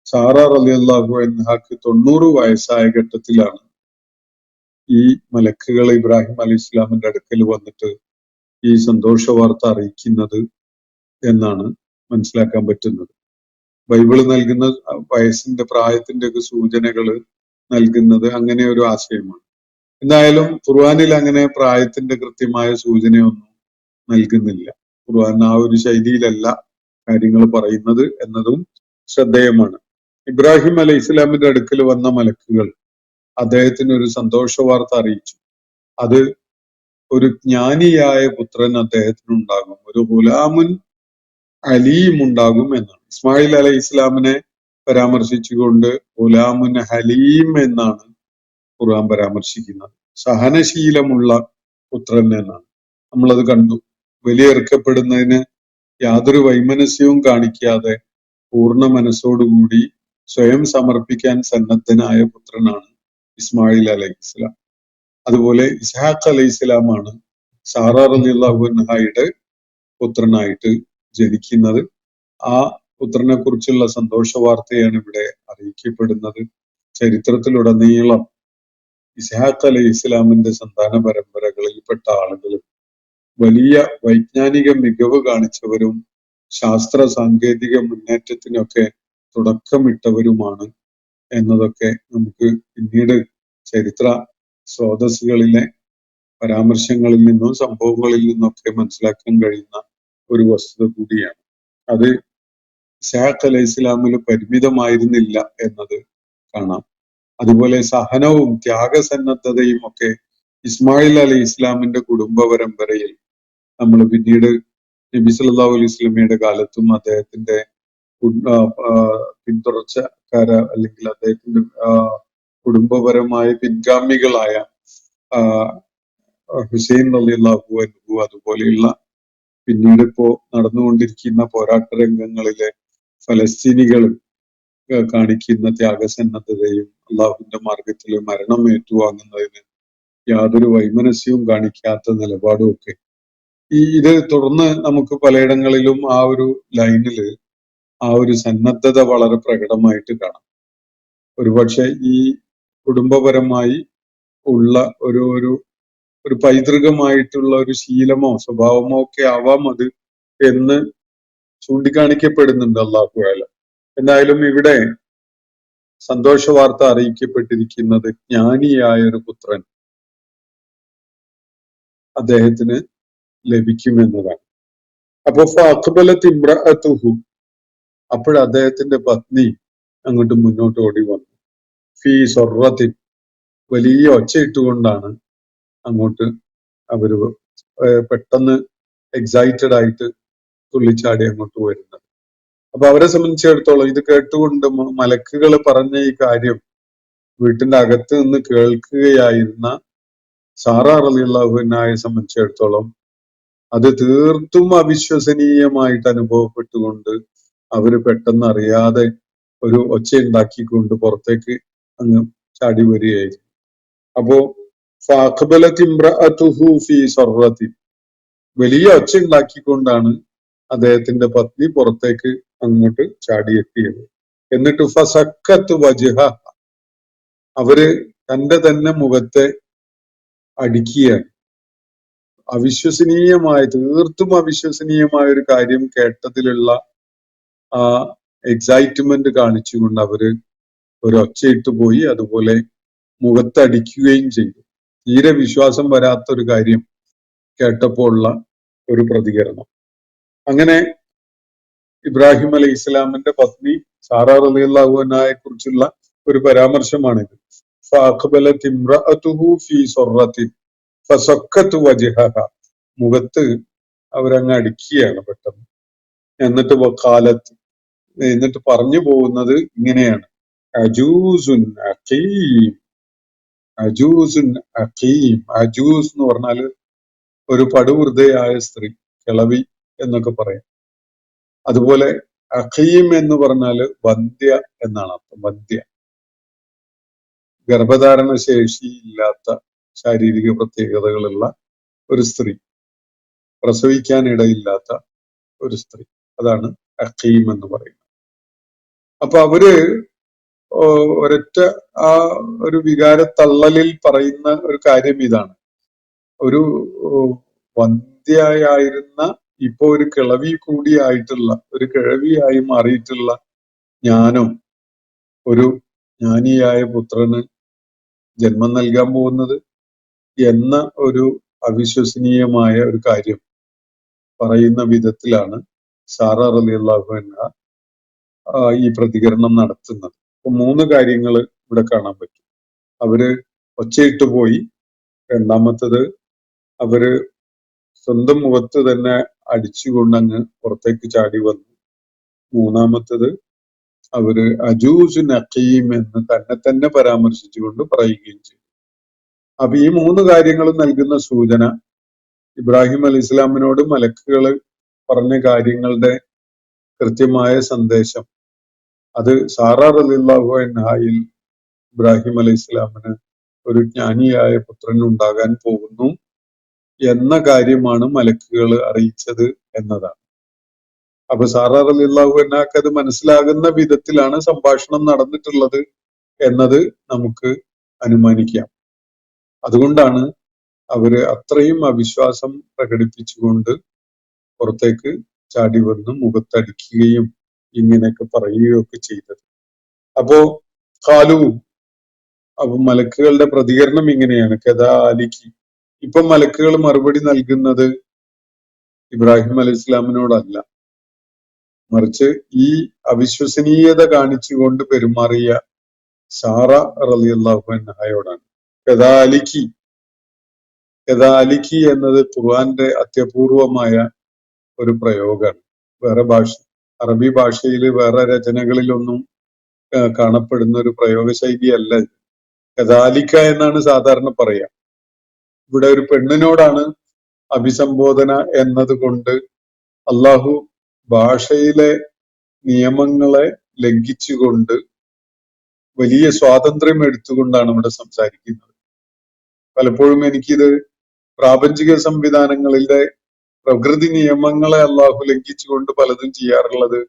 സാറ റളിയല്ലാഹു അൻഹാക്ക് 90 വയസ്സായ ഘട്ടത്തിലാണ് ഈ മലക്കുകൾ ഇബ്രാഹിം അലൈഹി ഇസ്ലാമിന്റെ അടുക്കൽ വന്നിട്ട് ഈ സന്തോഷ വാർത്ത അറിയിക്കുന്നത് എന്നാണ് മനസ്സിലാക്കാൻ പറ്റുന്നത്. ബൈബിള് നൽകുന്ന വയസ്സിന്റെ പ്രായത്തിന്റെ ഒക്കെ സൂചനകൾ നൽകുന്നത് അങ്ങനെ ഒരു ആശയമാണ്. എന്തായാലും ഖുർആനിൽ അങ്ങനെ പ്രായത്തിന്റെ കൃത്യമായ സൂചനയൊന്നും നൽകുന്നില്ല. ഖുർആൻ ആ ഒരു ശൈലിയിലല്ല കാര്യങ്ങൾ പറയുന്നത് എന്നതും ശ്രദ്ധേയമാണ്. ഇബ്രാഹിം അലൈഹി ഇസ്ലാമിന്റെ അടുക്കൽ വന്ന മലക്കുകൾ അദ്ദേഹത്തിന് ഒരു സന്തോഷ വാർത്ത അറിയിച്ചു. അത് ഒരു ജ്ഞാനിയായ പുത്രൻ അദ്ദേഹത്തിന് ഉണ്ടാകും, ഒരു ഗുലാമുൻ അലീം ഉണ്ടാകും എന്നാണ്. ഇസ്മായിൽ അലൈഹി ഇസ്ലാമിനെ പരാമർശിച്ചുകൊണ്ട് ഗുലാമുൻ ഹലീം എന്നാണ് ഖുർആൻ പരാമർശിക്കുന്നത്. സഹനശീലമുള്ള പുത്രൻ എന്നാണ്. നമ്മളത് കണ്ടു. ബലിയർക്കപ്പെടുന്നതിന് യാതൊരു വൈമനസ്യവും കാണിക്കാതെ പൂർണ്ണ മനസ്സോടുകൂടി സ്വയം സമർപ്പിക്കാൻ സന്നദ്ധനായ പുത്രനാണ് ഇസ്മായിൽ അലൈഹി ഇസ്ലാം. അതുപോലെ ഇസ്ഹാഖ് അലൈഹി ഇസ്ലാമാണ് സാറ റളിയല്ലാഹു അൻഹയുടെ പുത്രനായിട്ട് ജനിക്കുന്നത്. ആ പുത്രനെ കുറിച്ചുള്ള സന്തോഷ വാർത്തയാണ് ഇവിടെ അറിയിക്കപ്പെടുന്നത്. ചരിത്രത്തിലുടനീളം ഇസ്ഹാഖ് അലൈഹി ഇസ്ലാമിന്റെ സന്താന പരമ്പരകളിൽപ്പെട്ട ആളുകൾ വലിയ വൈജ്ഞാനിക മികവ് കാണിച്ചവരും ശാസ്ത്ര സാങ്കേതിക മുന്നേറ്റത്തിനൊക്കെ തുടക്കമിട്ടവരുമാണ് എന്നതൊക്കെ നമുക്ക് പിന്നീട് ചരിത്ര സ്രോതസ്സുകളിലെ പരാമർശങ്ങളിൽ നിന്നും സംഭവങ്ങളിൽ നിന്നൊക്കെ മനസ്സിലാക്കാൻ കഴിയുന്ന ഒരു വസ്തുത കൂടിയാണ്. അത് ഇസ്ഹാഖ് അലൈഹി ഇസ്ലാമിൽ പരിമിതമായിരുന്നില്ല എന്നത് കാണാം. അതുപോലെ സഹനവും ത്യാഗസന്നദ്ധതയും ഒക്കെ ഇസ്മായിൽ അലൈഹി ഇസ്ലാമിന്റെ കുടുംബ പരമ്പരയിൽ നമ്മൾ പിന്നീട് നബി സല്ലല്ലാഹു അലൈഹി വസല്ലമയുടെ കാലത്തും അദ്ദേഹത്തിന്റെ പിന്തുടർച്ചക്കാര അല്ലെങ്കിൽ അദ്ദേഹത്തിന്റെ കുടുംബപരമായ പിൻഗാമികളായ ഹുസൈൻ റളിയല്ലാഹു അൻഹു, അതുപോലെയുള്ള പിന്നീട് ഇപ്പോ നടന്നുകൊണ്ടിരിക്കുന്ന പോരാട്ട രംഗങ്ങളിലെ ഫലസ്തീനികൾ കാണിക്കുന്ന ത്യാഗസന്നദ്ധതയും അള്ളാഹുവിന്റെ മാർഗത്തിൽ മരണം ഏറ്റുവാങ്ങുന്നതിന് യാതൊരു വൈമനസ്യവും കാണിക്കാത്ത നിലപാടും ഒക്കെ ഇത് തുടർന്ന് നമുക്ക് പലയിടങ്ങളിലും ആ ഒരു ലൈനില് ആ ഒരു സന്നദ്ധത വളരെ പ്രകടമായിട്ട് കാണാം. ഒരുപക്ഷെ ഈ കുടുംബപരമായി ഉള്ള ഒരു ഒരു ഒരു പൈതൃകമായിട്ടുള്ള ഒരു ശീലമോ സ്വഭാവമോ ഒക്കെ ആവാം അത് എന്ന് ചൂണ്ടിക്കാണിക്കപ്പെടുന്നുണ്ട് അല്ലാഹു അഅലം. എന്തായാലും ഇവിടെ സന്തോഷ വാർത്ത അറിയിക്കപ്പെട്ടിരിക്കുന്നത് ജ്ഞാനിയായ ഒരു പുത്രൻ അദ്ദേഹത്തിന് ലഭിക്കുമെന്നതാണ്. അപ്പൊ ഫഅഖ്ബലത് ഇംറഅതുഹു, അപ്പോൾ അദ്ദേഹത്തിന്റെ പത്നി അങ്ങോട്ട് മുന്നോട്ട് ഓടി വന്നു. ഫീ സൊറത്തിൻ, വലിയ ഒച്ചയിട്ടുകൊണ്ടാണ് അങ്ങോട്ട് അവര് പെട്ടെന്ന് എക്സൈറ്റഡ് ആയിട്ട് തുള്ളിച്ചാടി അങ്ങോട്ട് വരുന്നത്. അപ്പൊ അവരെ സംബന്ധിച്ചിടത്തോളം ഇത് കേട്ടുകൊണ്ട് മലക്കുകൾ പറഞ്ഞ ഈ കാര്യം വീട്ടിന്റെ അകത്ത് നിന്ന് കേൾക്കുകയായിരുന്ന സാറ റളിയല്ലാഹു അൻഹയെ സംബന്ധിച്ചിടത്തോളം അത് തീർത്തും അവിശ്വസനീയമായിട്ട് അനുഭവപ്പെട്ടുകൊണ്ട് അവര് പെട്ടെന്ന് അറിയാതെ ഒരു ഒച്ചയുണ്ടാക്കിക്കൊണ്ട് പുറത്തേക്ക് അങ്ങ് ചാടി വരികയായിരുന്നു. അപ്പോ ഫഅഖ്ബലത് ഇംറഅതുഹു ഫീ സർറത്തിൻ, വലിയ ഒച്ച ഉണ്ടാക്കിക്കൊണ്ടാണ് അദ്ദേഹത്തിന്റെ പത്നി പുറത്തേക്ക് അങ്ങോട്ട് ചാടിയെത്തിയത്. എന്നിട്ട് ഫസക്കത്ത് വജ്ഹ, അവര് തന്റെ തന്നെ മുഖത്തെ അടിക്കുകയാണ്. അവിശ്വസനീയമായ, തീർത്തും അവിശ്വസനീയമായ ഒരു കാര്യം കേട്ടതിലുള്ള ആ എക്സൈറ്റ്മെന്റ് കാണിച്ചുകൊണ്ട് അവര് ഒരു ഒച്ചയിട്ട് പോയി, അതുപോലെ മുഖത്തടിക്കുകയും ചെയ്തു. തീരെ വിശ്വാസം വരാത്ത ഒരു കാര്യം കേട്ടപ്പോൾ ഉള്ള ഒരു പ്രതികരണം. അങ്ങനെ ഇബ്രാഹിം അലൈഹി ഇസ്ലാമിന്റെ പത്നി സാറ റളിയല്ലാഹു അൻഹയെ കുറിച്ചുള്ള ഒരു പരാമർശമാണിത്. ഫഅഖ്ബലത് ഇംറഅതുഹു ഫീ സർറത്തിൻ ഫസക്കത്ത് വജ്ഹഹ, മുഖത്ത് അവരങ്ങ് അടിക്കുകയാണ് പെട്ടെന്ന്. എന്നിട്ട് വഖാലത്ത്, എന്നിട്ട് പറഞ്ഞു പോകുന്നത് ഇങ്ങനെയാണ്: അജൂസുൻ അഖീം, അജൂസുൻ അഖീം. അജൂസ് എന്ന് പറഞ്ഞാല് ഒരു പടുവൃദ്ധയായ സ്ത്രീ, കിളവി എന്നൊക്കെ പറയാം. അതുപോലെ അഖീം എന്ന് പറഞ്ഞാല് വന്ധ്യ എന്നാണ് അർത്ഥം. വന്ധ്യ, ഗർഭധാരണ ശേഷി ഇല്ലാത്ത ശാരീരിക പ്രത്യേകതകളുള്ള ഒരു സ്ത്രീ, പ്രസവിക്കാനിടയില്ലാത്ത ഒരു സ്ത്രീ, അതാണ് അഖീം എന്ന് പറയുന്നത്. അപ്പൊ അവര് ഒരൊറ്റ ആ ഒരു വികാരത്തള്ളലിൽ പറയുന്ന ഒരു കാര്യം ഇതാണ്: ഒരു വന്ധ്യയായിരുന്ന ഇപ്പൊ ഒരു കിളവി കൂടിയായിട്ടുള്ള, ഒരു കിഴവിയായി മാറിയിട്ടുള്ള ജ്ഞാനം ഒരു ജ്ഞാനിയായ പുത്രന് ജന്മം നൽകാൻ പോകുന്നത് എന്ന ഒരു അവിശ്വസനീയമായ ഒരു കാര്യം പറയുന്ന വിധത്തിലാണ് സാറ റളിയല്ലാഹു അൻഹ ഈ പ്രതികരണം നടത്തുന്നത്. അപ്പൊ 3 കാര്യങ്ങൾ ഇവിടെ കാണാൻ പറ്റും. അവര് ഒച്ചയിട്ട് പോയി. രണ്ടാമത്തത് അവര് സ്വന്തം മുഖത്ത് തന്നെ അടിച്ചുകൊണ്ടങ്ങ് പുറത്തേക്ക് ചാടി വന്നു. മൂന്നാമത്തത് അവര് അജൂസ് നഖീം എന്ന് തന്നെ പരാമർശിച്ചുകൊണ്ട് പറയുകയും ചെയ്തു. അപ്പൊ ഈ 3 കാര്യങ്ങളും നൽകുന്ന സൂചന ഇബ്രാഹിം അലൈഹി ഇസ്ലാമിനോട് മലക്കുകൾ പറഞ്ഞ കാര്യങ്ങളുടെ കൃത്യമായ സന്ദേശം അത് സാറ റളിയല്ലാഹു അൻഹയിൽ ഇബ്രാഹിം അലൈഹി ഇസ്ലാമിന് ഒരു ജ്ഞാനിയായ പുത്രൻ ഉണ്ടാകാൻ പോകുന്നു എന്ന കാര്യമാണ് മലക്കുകൾ അറിയിച്ചത് എന്നതാണ്. അപ്പൊ സാറ റളിയല്ലാഹു അൻഹക്ക് അത് മനസ്സിലാകുന്ന വിധത്തിലാണ് സംഭാഷണം നടന്നിട്ടുള്ളത് എന്നത് നമുക്ക് അനുമാനിക്കാം. അതുകൊണ്ടാണ് അവര് അത്രയും അവിശ്വാസം പ്രകടിപ്പിച്ചുകൊണ്ട് പുറത്തേക്ക് ചാടി വന്ന് മുഖത്തടിക്കുകയും ഇങ്ങനെയൊക്കെ പറയുകയും ഒക്കെ ചെയ്തത്. അപ്പോ ഖാലു, അപ്പൊ മലക്കുകളുടെ പ്രതികരണം ഇങ്ങനെയാണ്, കദാലികി. ഇപ്പൊ മലക്കുകൾ മറുപടി നൽകുന്നത് ഇബ്രാഹിം അലൈഹി ഇസ്ലാമിനോടല്ല, മറിച്ച് ഈ അവിശ്വസനീയത കാണിച്ചുകൊണ്ട് പെരുമാറിയ സാറ റളിയല്ലാഹു അൻഹയോടാണ്. കദാലികി കദാലികി എന്നത് ഖുർആന്റെ അത്യപൂർവമായ ഒരു പ്രയോഗമാണ്. വേറെ അറബി ഭാഷയിൽ വേറെ രചനകളിലൊന്നും കാണപ്പെടുന്ന ഒരു പ്രയോഗ ശൈലിയല്ല ഇത്. കദാലിക എന്നാണ് സാധാരണ പറയാ. ഇവിടെ ഒരു പെണ്ണിനോടാണ് അഭിസംബോധന എന്നത് കൊണ്ട് അള്ളാഹു ഭാഷയിലെ നിയമങ്ങളെ ലംഘിച്ചുകൊണ്ട് വലിയ സ്വാതന്ത്ര്യം എടുത്തുകൊണ്ടാണ് ഇവിടെ സംസാരിക്കുന്നത്. പലപ്പോഴും എനിക്കിത് പ്രാപഞ്ചിക സംവിധാനങ്ങളിലെ പ്രകൃതി നിയമങ്ങളെ അള്ളാഹു ലംഘിച്ചുകൊണ്ട് പലതും ചെയ്യാറുള്ളത്,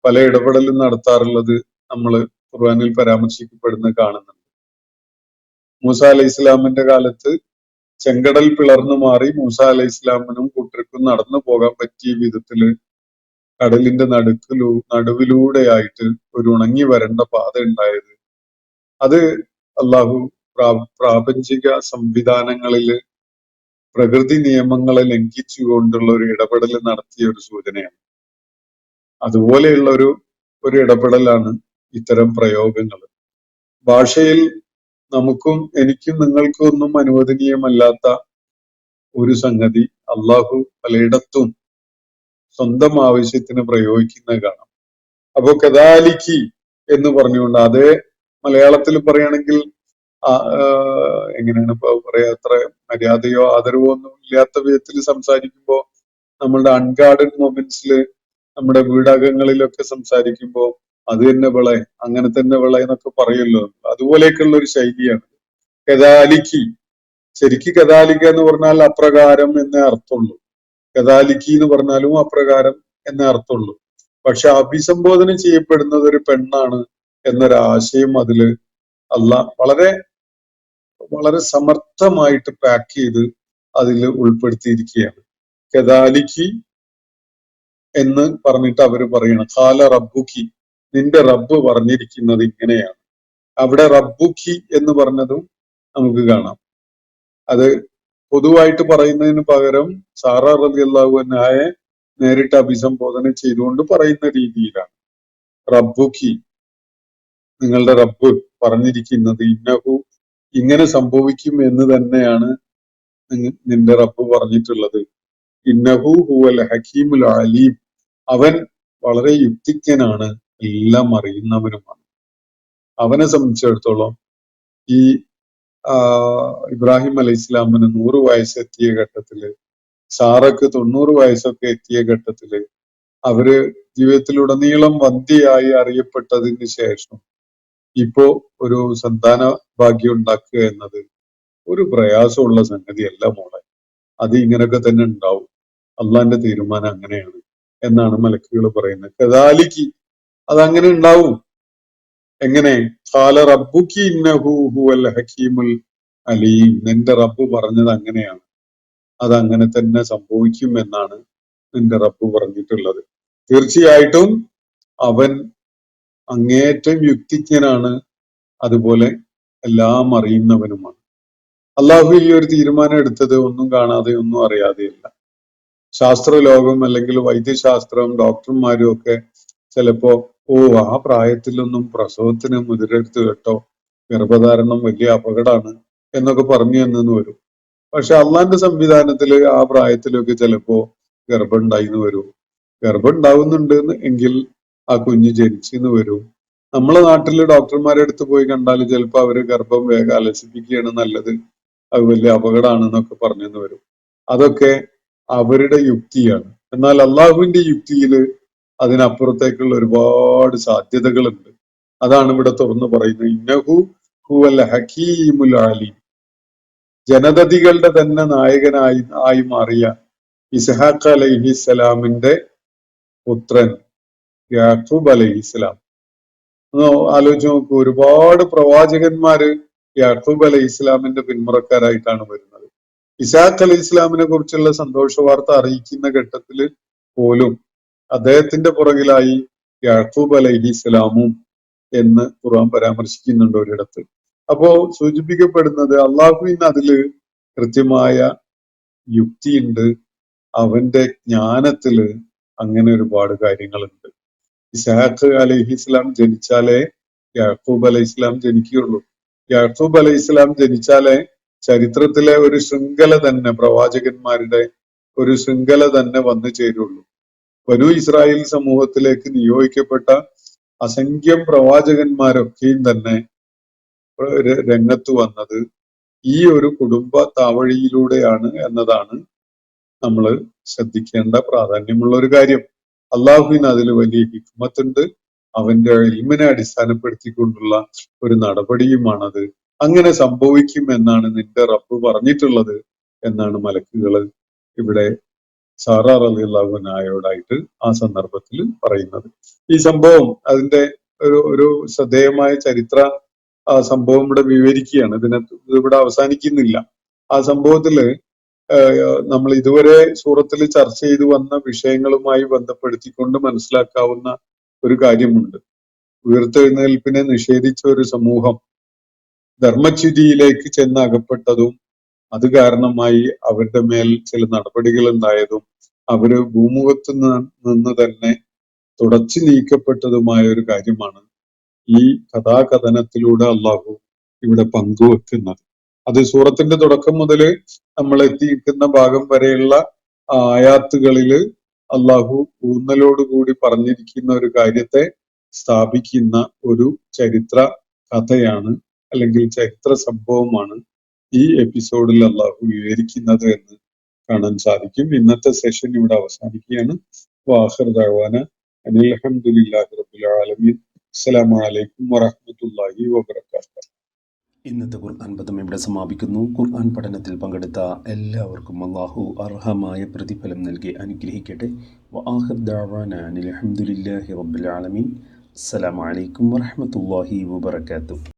പല ഇടപെടലും നടത്താറുള്ളത് നമ്മൾ ഖുർആനിൽ പരാമർശിക്കപ്പെടുന്നത് കാണുന്നുണ്ട്. മൂസ അലൈഹി ഇസ്ലാമിന്റെ കാലത്ത് ചെങ്കടൽ പിളർന്നു മാറി മൂസ അലൈഹി ഇസ്ലാമിനും കൂട്ടർക്കും നടന്നു പോകാൻ പറ്റിയ വിധത്തില് കടലിന്റെ നടുവിലൂടെയായിട്ട് ഒരു ഉണങ്ങി വരേണ്ട പാത ഉണ്ടായത്, അത് അള്ളാഹു പ്രാപഞ്ചിക സംവിധാനങ്ങളില് പ്രകൃതി നിയമങ്ങളെ ലംഘിച്ചുകൊണ്ടുള്ള ഒരു ഇടപെടൽ നടത്തിയ ഒരു സൂചനയാണ്. അതുപോലെയുള്ള ഒരു ഇടപെടലാണ് ഇത്തരം പ്രയോഗങ്ങൾ. ഭാഷയിൽ നമുക്കും എനിക്കും നിങ്ങൾക്കും ഒന്നും അനുവദനീയമല്ലാത്ത ഒരു സംഗതി അള്ളാഹു പലയിടത്തും സ്വന്തം ആവശ്യത്തിന് പ്രയോഗിക്കുന്നത് കാണാം. അപ്പോ കദാലിക്കി എന്ന് പറഞ്ഞുകൊണ്ട്, അതേ മലയാളത്തിൽ പറയുകയാണെങ്കിൽ എങ്ങനെയാണ് ഇപ്പൊ പറയാ, അത്ര മര്യാദയോ ആദരവോ ഒന്നും ഇല്ലാത്ത വിധത്തിൽ സംസാരിക്കുമ്പോ, നമ്മളുടെ അൺഗാർഡഡ് മൊമെന്റ്സിൽ നമ്മുടെ വീടകങ്ങളിലൊക്കെ സംസാരിക്കുമ്പോ അത് തന്നെ വിള, അങ്ങനെ തന്നെ വിള എന്നൊക്കെ പറയുമല്ലോ, അതുപോലെയൊക്കെയുള്ള ഒരു ശൈലിയാണ് കദാലിക്കി. ശരിക്ക് കദാലിക്ക എന്ന് പറഞ്ഞാൽ അപ്രകാരം എന്നേ അർത്ഥമുള്ളൂ, കദാലിക്കി എന്ന് പറഞ്ഞാലും അപ്രകാരം എന്നേ അർത്ഥമുള്ളൂ. പക്ഷെ അഭിസംബോധന ചെയ്യപ്പെടുന്നത് ഒരു പെണ്ണാണ് എന്നൊരാശയം അതില് അള്ളാഹ് വളരെ വളരെ സമർത്ഥമായിട്ട് പാക്ക് ചെയ്ത് അതിൽ ഉൾപ്പെടുത്തിയിരിക്കുകയാണ്. കദാലിക്കി എന്ന് പറഞ്ഞിട്ട് അവര് പറയണം, ഖാല റബ്ബുക്കി, നിന്റെ റബ്ബ് പറഞ്ഞിരിക്കുന്നത് ഇങ്ങനെയാണ്. അവിടെ റബ്ബുക്കി എന്ന് പറഞ്ഞതും നമുക്ക് കാണാം. അത് പൊതുവായിട്ട് പറയുന്നതിന് പകരം സാറ റളിയല്ലാഹു അൻഹയെ നേരിട്ട് അഭിസംബോധന ചെയ്തുകൊണ്ട് പറയുന്ന രീതിയിലാണ്. റബ്ബുക്കി, നിങ്ങളുടെ റബ്ബ് പറഞ്ഞിരിക്കുന്നത് ഇന്നഹു, ഇങ്ങനെ സംഭവിക്കും എന്ന് തന്നെയാണ് നിന്റെ റബ്ബ് പറഞ്ഞിട്ടുള്ളത്. ഇന്നഹു ഹുവൽ ഹക്കീമുൽ അലീം, അവൻ വളരെ യുക്തിജ്ഞനാണ്, എല്ലാം അറിയുന്നവനുമാണ്. അവനെ സംബന്ധിച്ചിടത്തോളം ഈ ഇബ്രാഹിം അലൈഹി ഇസ്ലാമിന് 100 വയസ്സെത്തിയ ഘട്ടത്തില്, സാറക്ക് 90 വയസ്സൊക്കെ എത്തിയ ഘട്ടത്തില്, അവര് ജീവിതത്തിലുടനീളം വന്ധ്യയായി അറിയപ്പെട്ടതിന് ശേഷം ഇപ്പോ ഒരു സന്താന ഭാഗ്യം ഉണ്ടാക്കുക എന്നത് ഒരു പ്രയാസമുള്ള സംഗതിയല്ല മോളെ. അത് ഇങ്ങനൊക്കെ തന്നെ ഉണ്ടാവും, അള്ളാന്റെ തീരുമാനം അങ്ങനെയാണ് എന്നാണ് മലക്കുകൾ പറയുന്നത്. കദാലിക്കി, അതങ്ങനെ ഉണ്ടാവും. എങ്ങനെ? ഖാല റബ്ബുക്കി ഇന്നഹു ഹുവൽ ഹക്കീമുൽ അലീം, നിന്റെ റബ്ബ് പറഞ്ഞത് അങ്ങനെയാണ്, അതങ്ങനെ തന്നെ സംഭവിക്കും എന്നാണ് നിന്റെ റബ്ബ് പറഞ്ഞിട്ടുള്ളത്. തീർച്ചയായിട്ടും അവൻ അങ്ങേറ്റം യുക്തിജ്ഞനാണ്, അതുപോലെ എല്ലാം അറിയുന്നവനുമാണ്. അള്ളാഹു ഈ ഒരു തീരുമാനം എടുത്തത് ഒന്നും കാണാതെ ഒന്നും അറിയാതെയല്ല. ശാസ്ത്രലോകം അല്ലെങ്കിൽ വൈദ്യശാസ്ത്രം ഡോക്ടർമാരും ഒക്കെ ചിലപ്പോ ആ പ്രായത്തിലൊന്നും പ്രസവത്തിന് മുതിരരുത് കേട്ടോ, ഗർഭധാരണം വലിയ അപകടമാണ് എന്നൊക്കെ പറഞ്ഞു തന്നെന്ന് വരും. പക്ഷെ അള്ളാന്റെ സംവിധാനത്തില് ആ പ്രായത്തിലൊക്കെ ചിലപ്പോ ഗർഭം ഉണ്ടായിന്ന് വരും. ഗർഭം ഉണ്ടാവുന്നുണ്ട് എങ്കിൽ ആ കുഞ്ഞ് ജനിച്ചെന്ന് വരും. നമ്മളെ നാട്ടില് ഡോക്ടർമാരെ അടുത്ത് പോയി കണ്ടാൽ ചിലപ്പോ അവര് ഗർഭം വേഗം അലസിപ്പിക്കുകയാണ് നല്ലത്, അത് വലിയ അപകടമാണെന്നൊക്കെ പറഞ്ഞെന്ന് വരും. അതൊക്കെ അവരുടെ യുക്തിയാണ്. എന്നാൽ അള്ളാഹുവിന്റെ യുക്തിയില് അതിനപ്പുറത്തേക്കുള്ള ഒരുപാട് സാധ്യതകളുണ്ട്. അതാണ് ഇവിടെ തുറന്നു പറയുന്നത്. ഇന്നഹു ഹുവൽ ഹകീമുൽ അലീം. ജനതതികളുടെ തന്നെ നായകനായി മാറിയ ഇസ്ഹാഖ് അലൈഹിസ്സലാമിന്റെ പുത്രൻ യാക്കൂബ് അലൈഹിസ്സലാം. ആലോചിച്ച് നോക്കൂ, ഒരുപാട് പ്രവാചകന്മാര് യാക്കൂബ് അലൈഹി ഇസ്ലാമിന്റെ പിന്മുറക്കാരായിട്ടാണ് വരുന്നത്. ഇസാഖ് അലൈഹി ഇസ്ലാമിനെ കുറിച്ചുള്ള സന്തോഷ വാർത്ത അറിയിക്കുന്ന ഘട്ടത്തില് പോലും അദ്ദേഹത്തിന്റെ പുറകിലായി യാക്കൂബ് അലൈഹി ഇസ്ലാമും എന്ന് ഖുർആൻ പരാമർശിക്കുന്നുണ്ട് ഒരിടത്ത്. അപ്പോ സൂചിപ്പിക്കപ്പെടുന്നത് അള്ളാഹുവിന് അതില് കൃത്യമായ യുക്തിയുണ്ട്. അവന്റെ ജ്ഞാനത്തില് അങ്ങനെ ഒരുപാട് കാര്യങ്ങളുണ്ട്. ഇസ്ഹാഖ് അലൈഹി ഇസ്ലാം ജനിച്ചാലേ യാക്കൂബ് അലൈഹി ഇസ്ലാം ജനിക്കുകയുള്ളൂ. യാക്കൂബ് അലൈഹി ഇസ്ലാം ജനിച്ചാലേ ചരിത്രത്തിലെ ഒരു ശൃംഖല തന്നെ, പ്രവാചകന്മാരുടെ ഒരു ശൃംഖല തന്നെ വന്നു ചേരുള്ളൂ. ബനൂ ഇസ്രായേൽ സമൂഹത്തിലേക്ക് നിയോഗിക്കപ്പെട്ട അസംഖ്യം പ്രവാചകന്മാരൊക്കെയും തന്നെ രംഗത്ത് വന്നത് ഈ ഒരു കുടുംബ താവഴിയിലൂടെയാണ് എന്നതാണ് നമ്മൾ ശ്രദ്ധിക്കേണ്ട പ്രാധാന്യമുള്ള ഒരു കാര്യം. അള്ളാഹുവിന് അതിൽ വലിയ ഹിക്മത്തുണ്ട്. അവന്റെ ഇൽമിനെ അടിസ്ഥാനപ്പെടുത്തിക്കൊണ്ടുള്ള ഒരു നടപടിയുമാണത്. അങ്ങനെ സംഭവിക്കും എന്നാണ് നിന്റെ റബ്ബ് പറഞ്ഞിട്ടുള്ളത് എന്നാണ് മലക്കുകൾ ഇവിടെ സാറ റളിയല്ലാഹു അൻഹയോടായിട്ട് ആ സന്ദർഭത്തിൽ പറയുന്നത്. ഈ സംഭവം അതിന്റെ ഒരു ശ്രദ്ധേയമായ ചരിത്ര സംഭവം ഇവിടെ വിവരിക്കുകയാണ്. ഇതിവിടെ അവസാനിക്കുന്നില്ല. ആ സംഭവത്തില് നമ്മൾ ഇതുവരെ സൂറത്തിൽ ചർച്ച ചെയ്തു വന്ന വിഷയങ്ങളുമായി ബന്ധപ്പെടുത്തിക്കൊണ്ട് മനസ്സിലാക്കാവുന്ന ഒരു കാര്യമുണ്ട്. ഉയർത്തെഴുന്നേൽപ്പിനെ നിഷേധിച്ച ഒരു സമൂഹം ധർമ്മച്യുതിയിലേക്ക് ചെന്ന് അകപ്പെട്ടതും അത് കാരണമായി അവരുടെ മേൽ ചില നടപടികൾ ഉണ്ടായതും അവര് ഭൂമുഖത്ത് നിന്ന് തന്നെ തുടച്ചു നീക്കപ്പെട്ടതുമായ ഒരു കാര്യമാണ് ഈ കഥാകഥനത്തിലൂടെ അള്ളാഹു ഇവിടെ പങ്കുവെക്കുന്നത്. അത് സൂറത്തിന്റെ തുടക്കം മുതൽ നമ്മൾ എത്തിയിരിക്കുന്ന ഭാഗം വരെയുള്ള ആയാത്തുകളില് അള്ളാഹു ഊന്നലോടുകൂടി പറഞ്ഞിരിക്കുന്ന ഒരു കാര്യത്തെ സ്ഥാപിക്കുന്ന ഒരു ചരിത്ര കഥയാണ്, അല്ലെങ്കിൽ ചരിത്ര സംഭവമാണ് ഈ എപ്പിസോഡിൽ അള്ളാഹു വിവരിക്കുന്നത് എന്ന് കാണാൻ സാധിക്കും. ഇന്നത്തെ സെഷൻ ഇവിടെ അവസാനിക്കുകയാണ്. വാഖിർ ദഅവാന അനിൽ ഹംദുലില്ലാഹി റബ്ബിൽ ആലമീൻ. അസ്സലാമു അലൈക്കും വറഹ്മത്തുള്ളാഹി വബറകാതുഹു. ഇന്നത്തെ ഖുർആൻ പദം ഇവിടെ സമാപിക്കുന്നു. ഖുർആൻ പഠനത്തിൽ പങ്കെടുത്ത എല്ലാവർക്കും അല്ലാഹു അർഹമായ പ്രതിഫലം നൽകി അനുഗ്രഹിക്കട്ടെ. വആഖിർ ദഅവാന അനിൽ ഹംദുലില്ലാഹി റബ്ബിൽ ആലമീൻ. അസ്സലാമു അലൈക്കും വറഹ്മത്തുള്ളാഹി വബറകാതുഹു.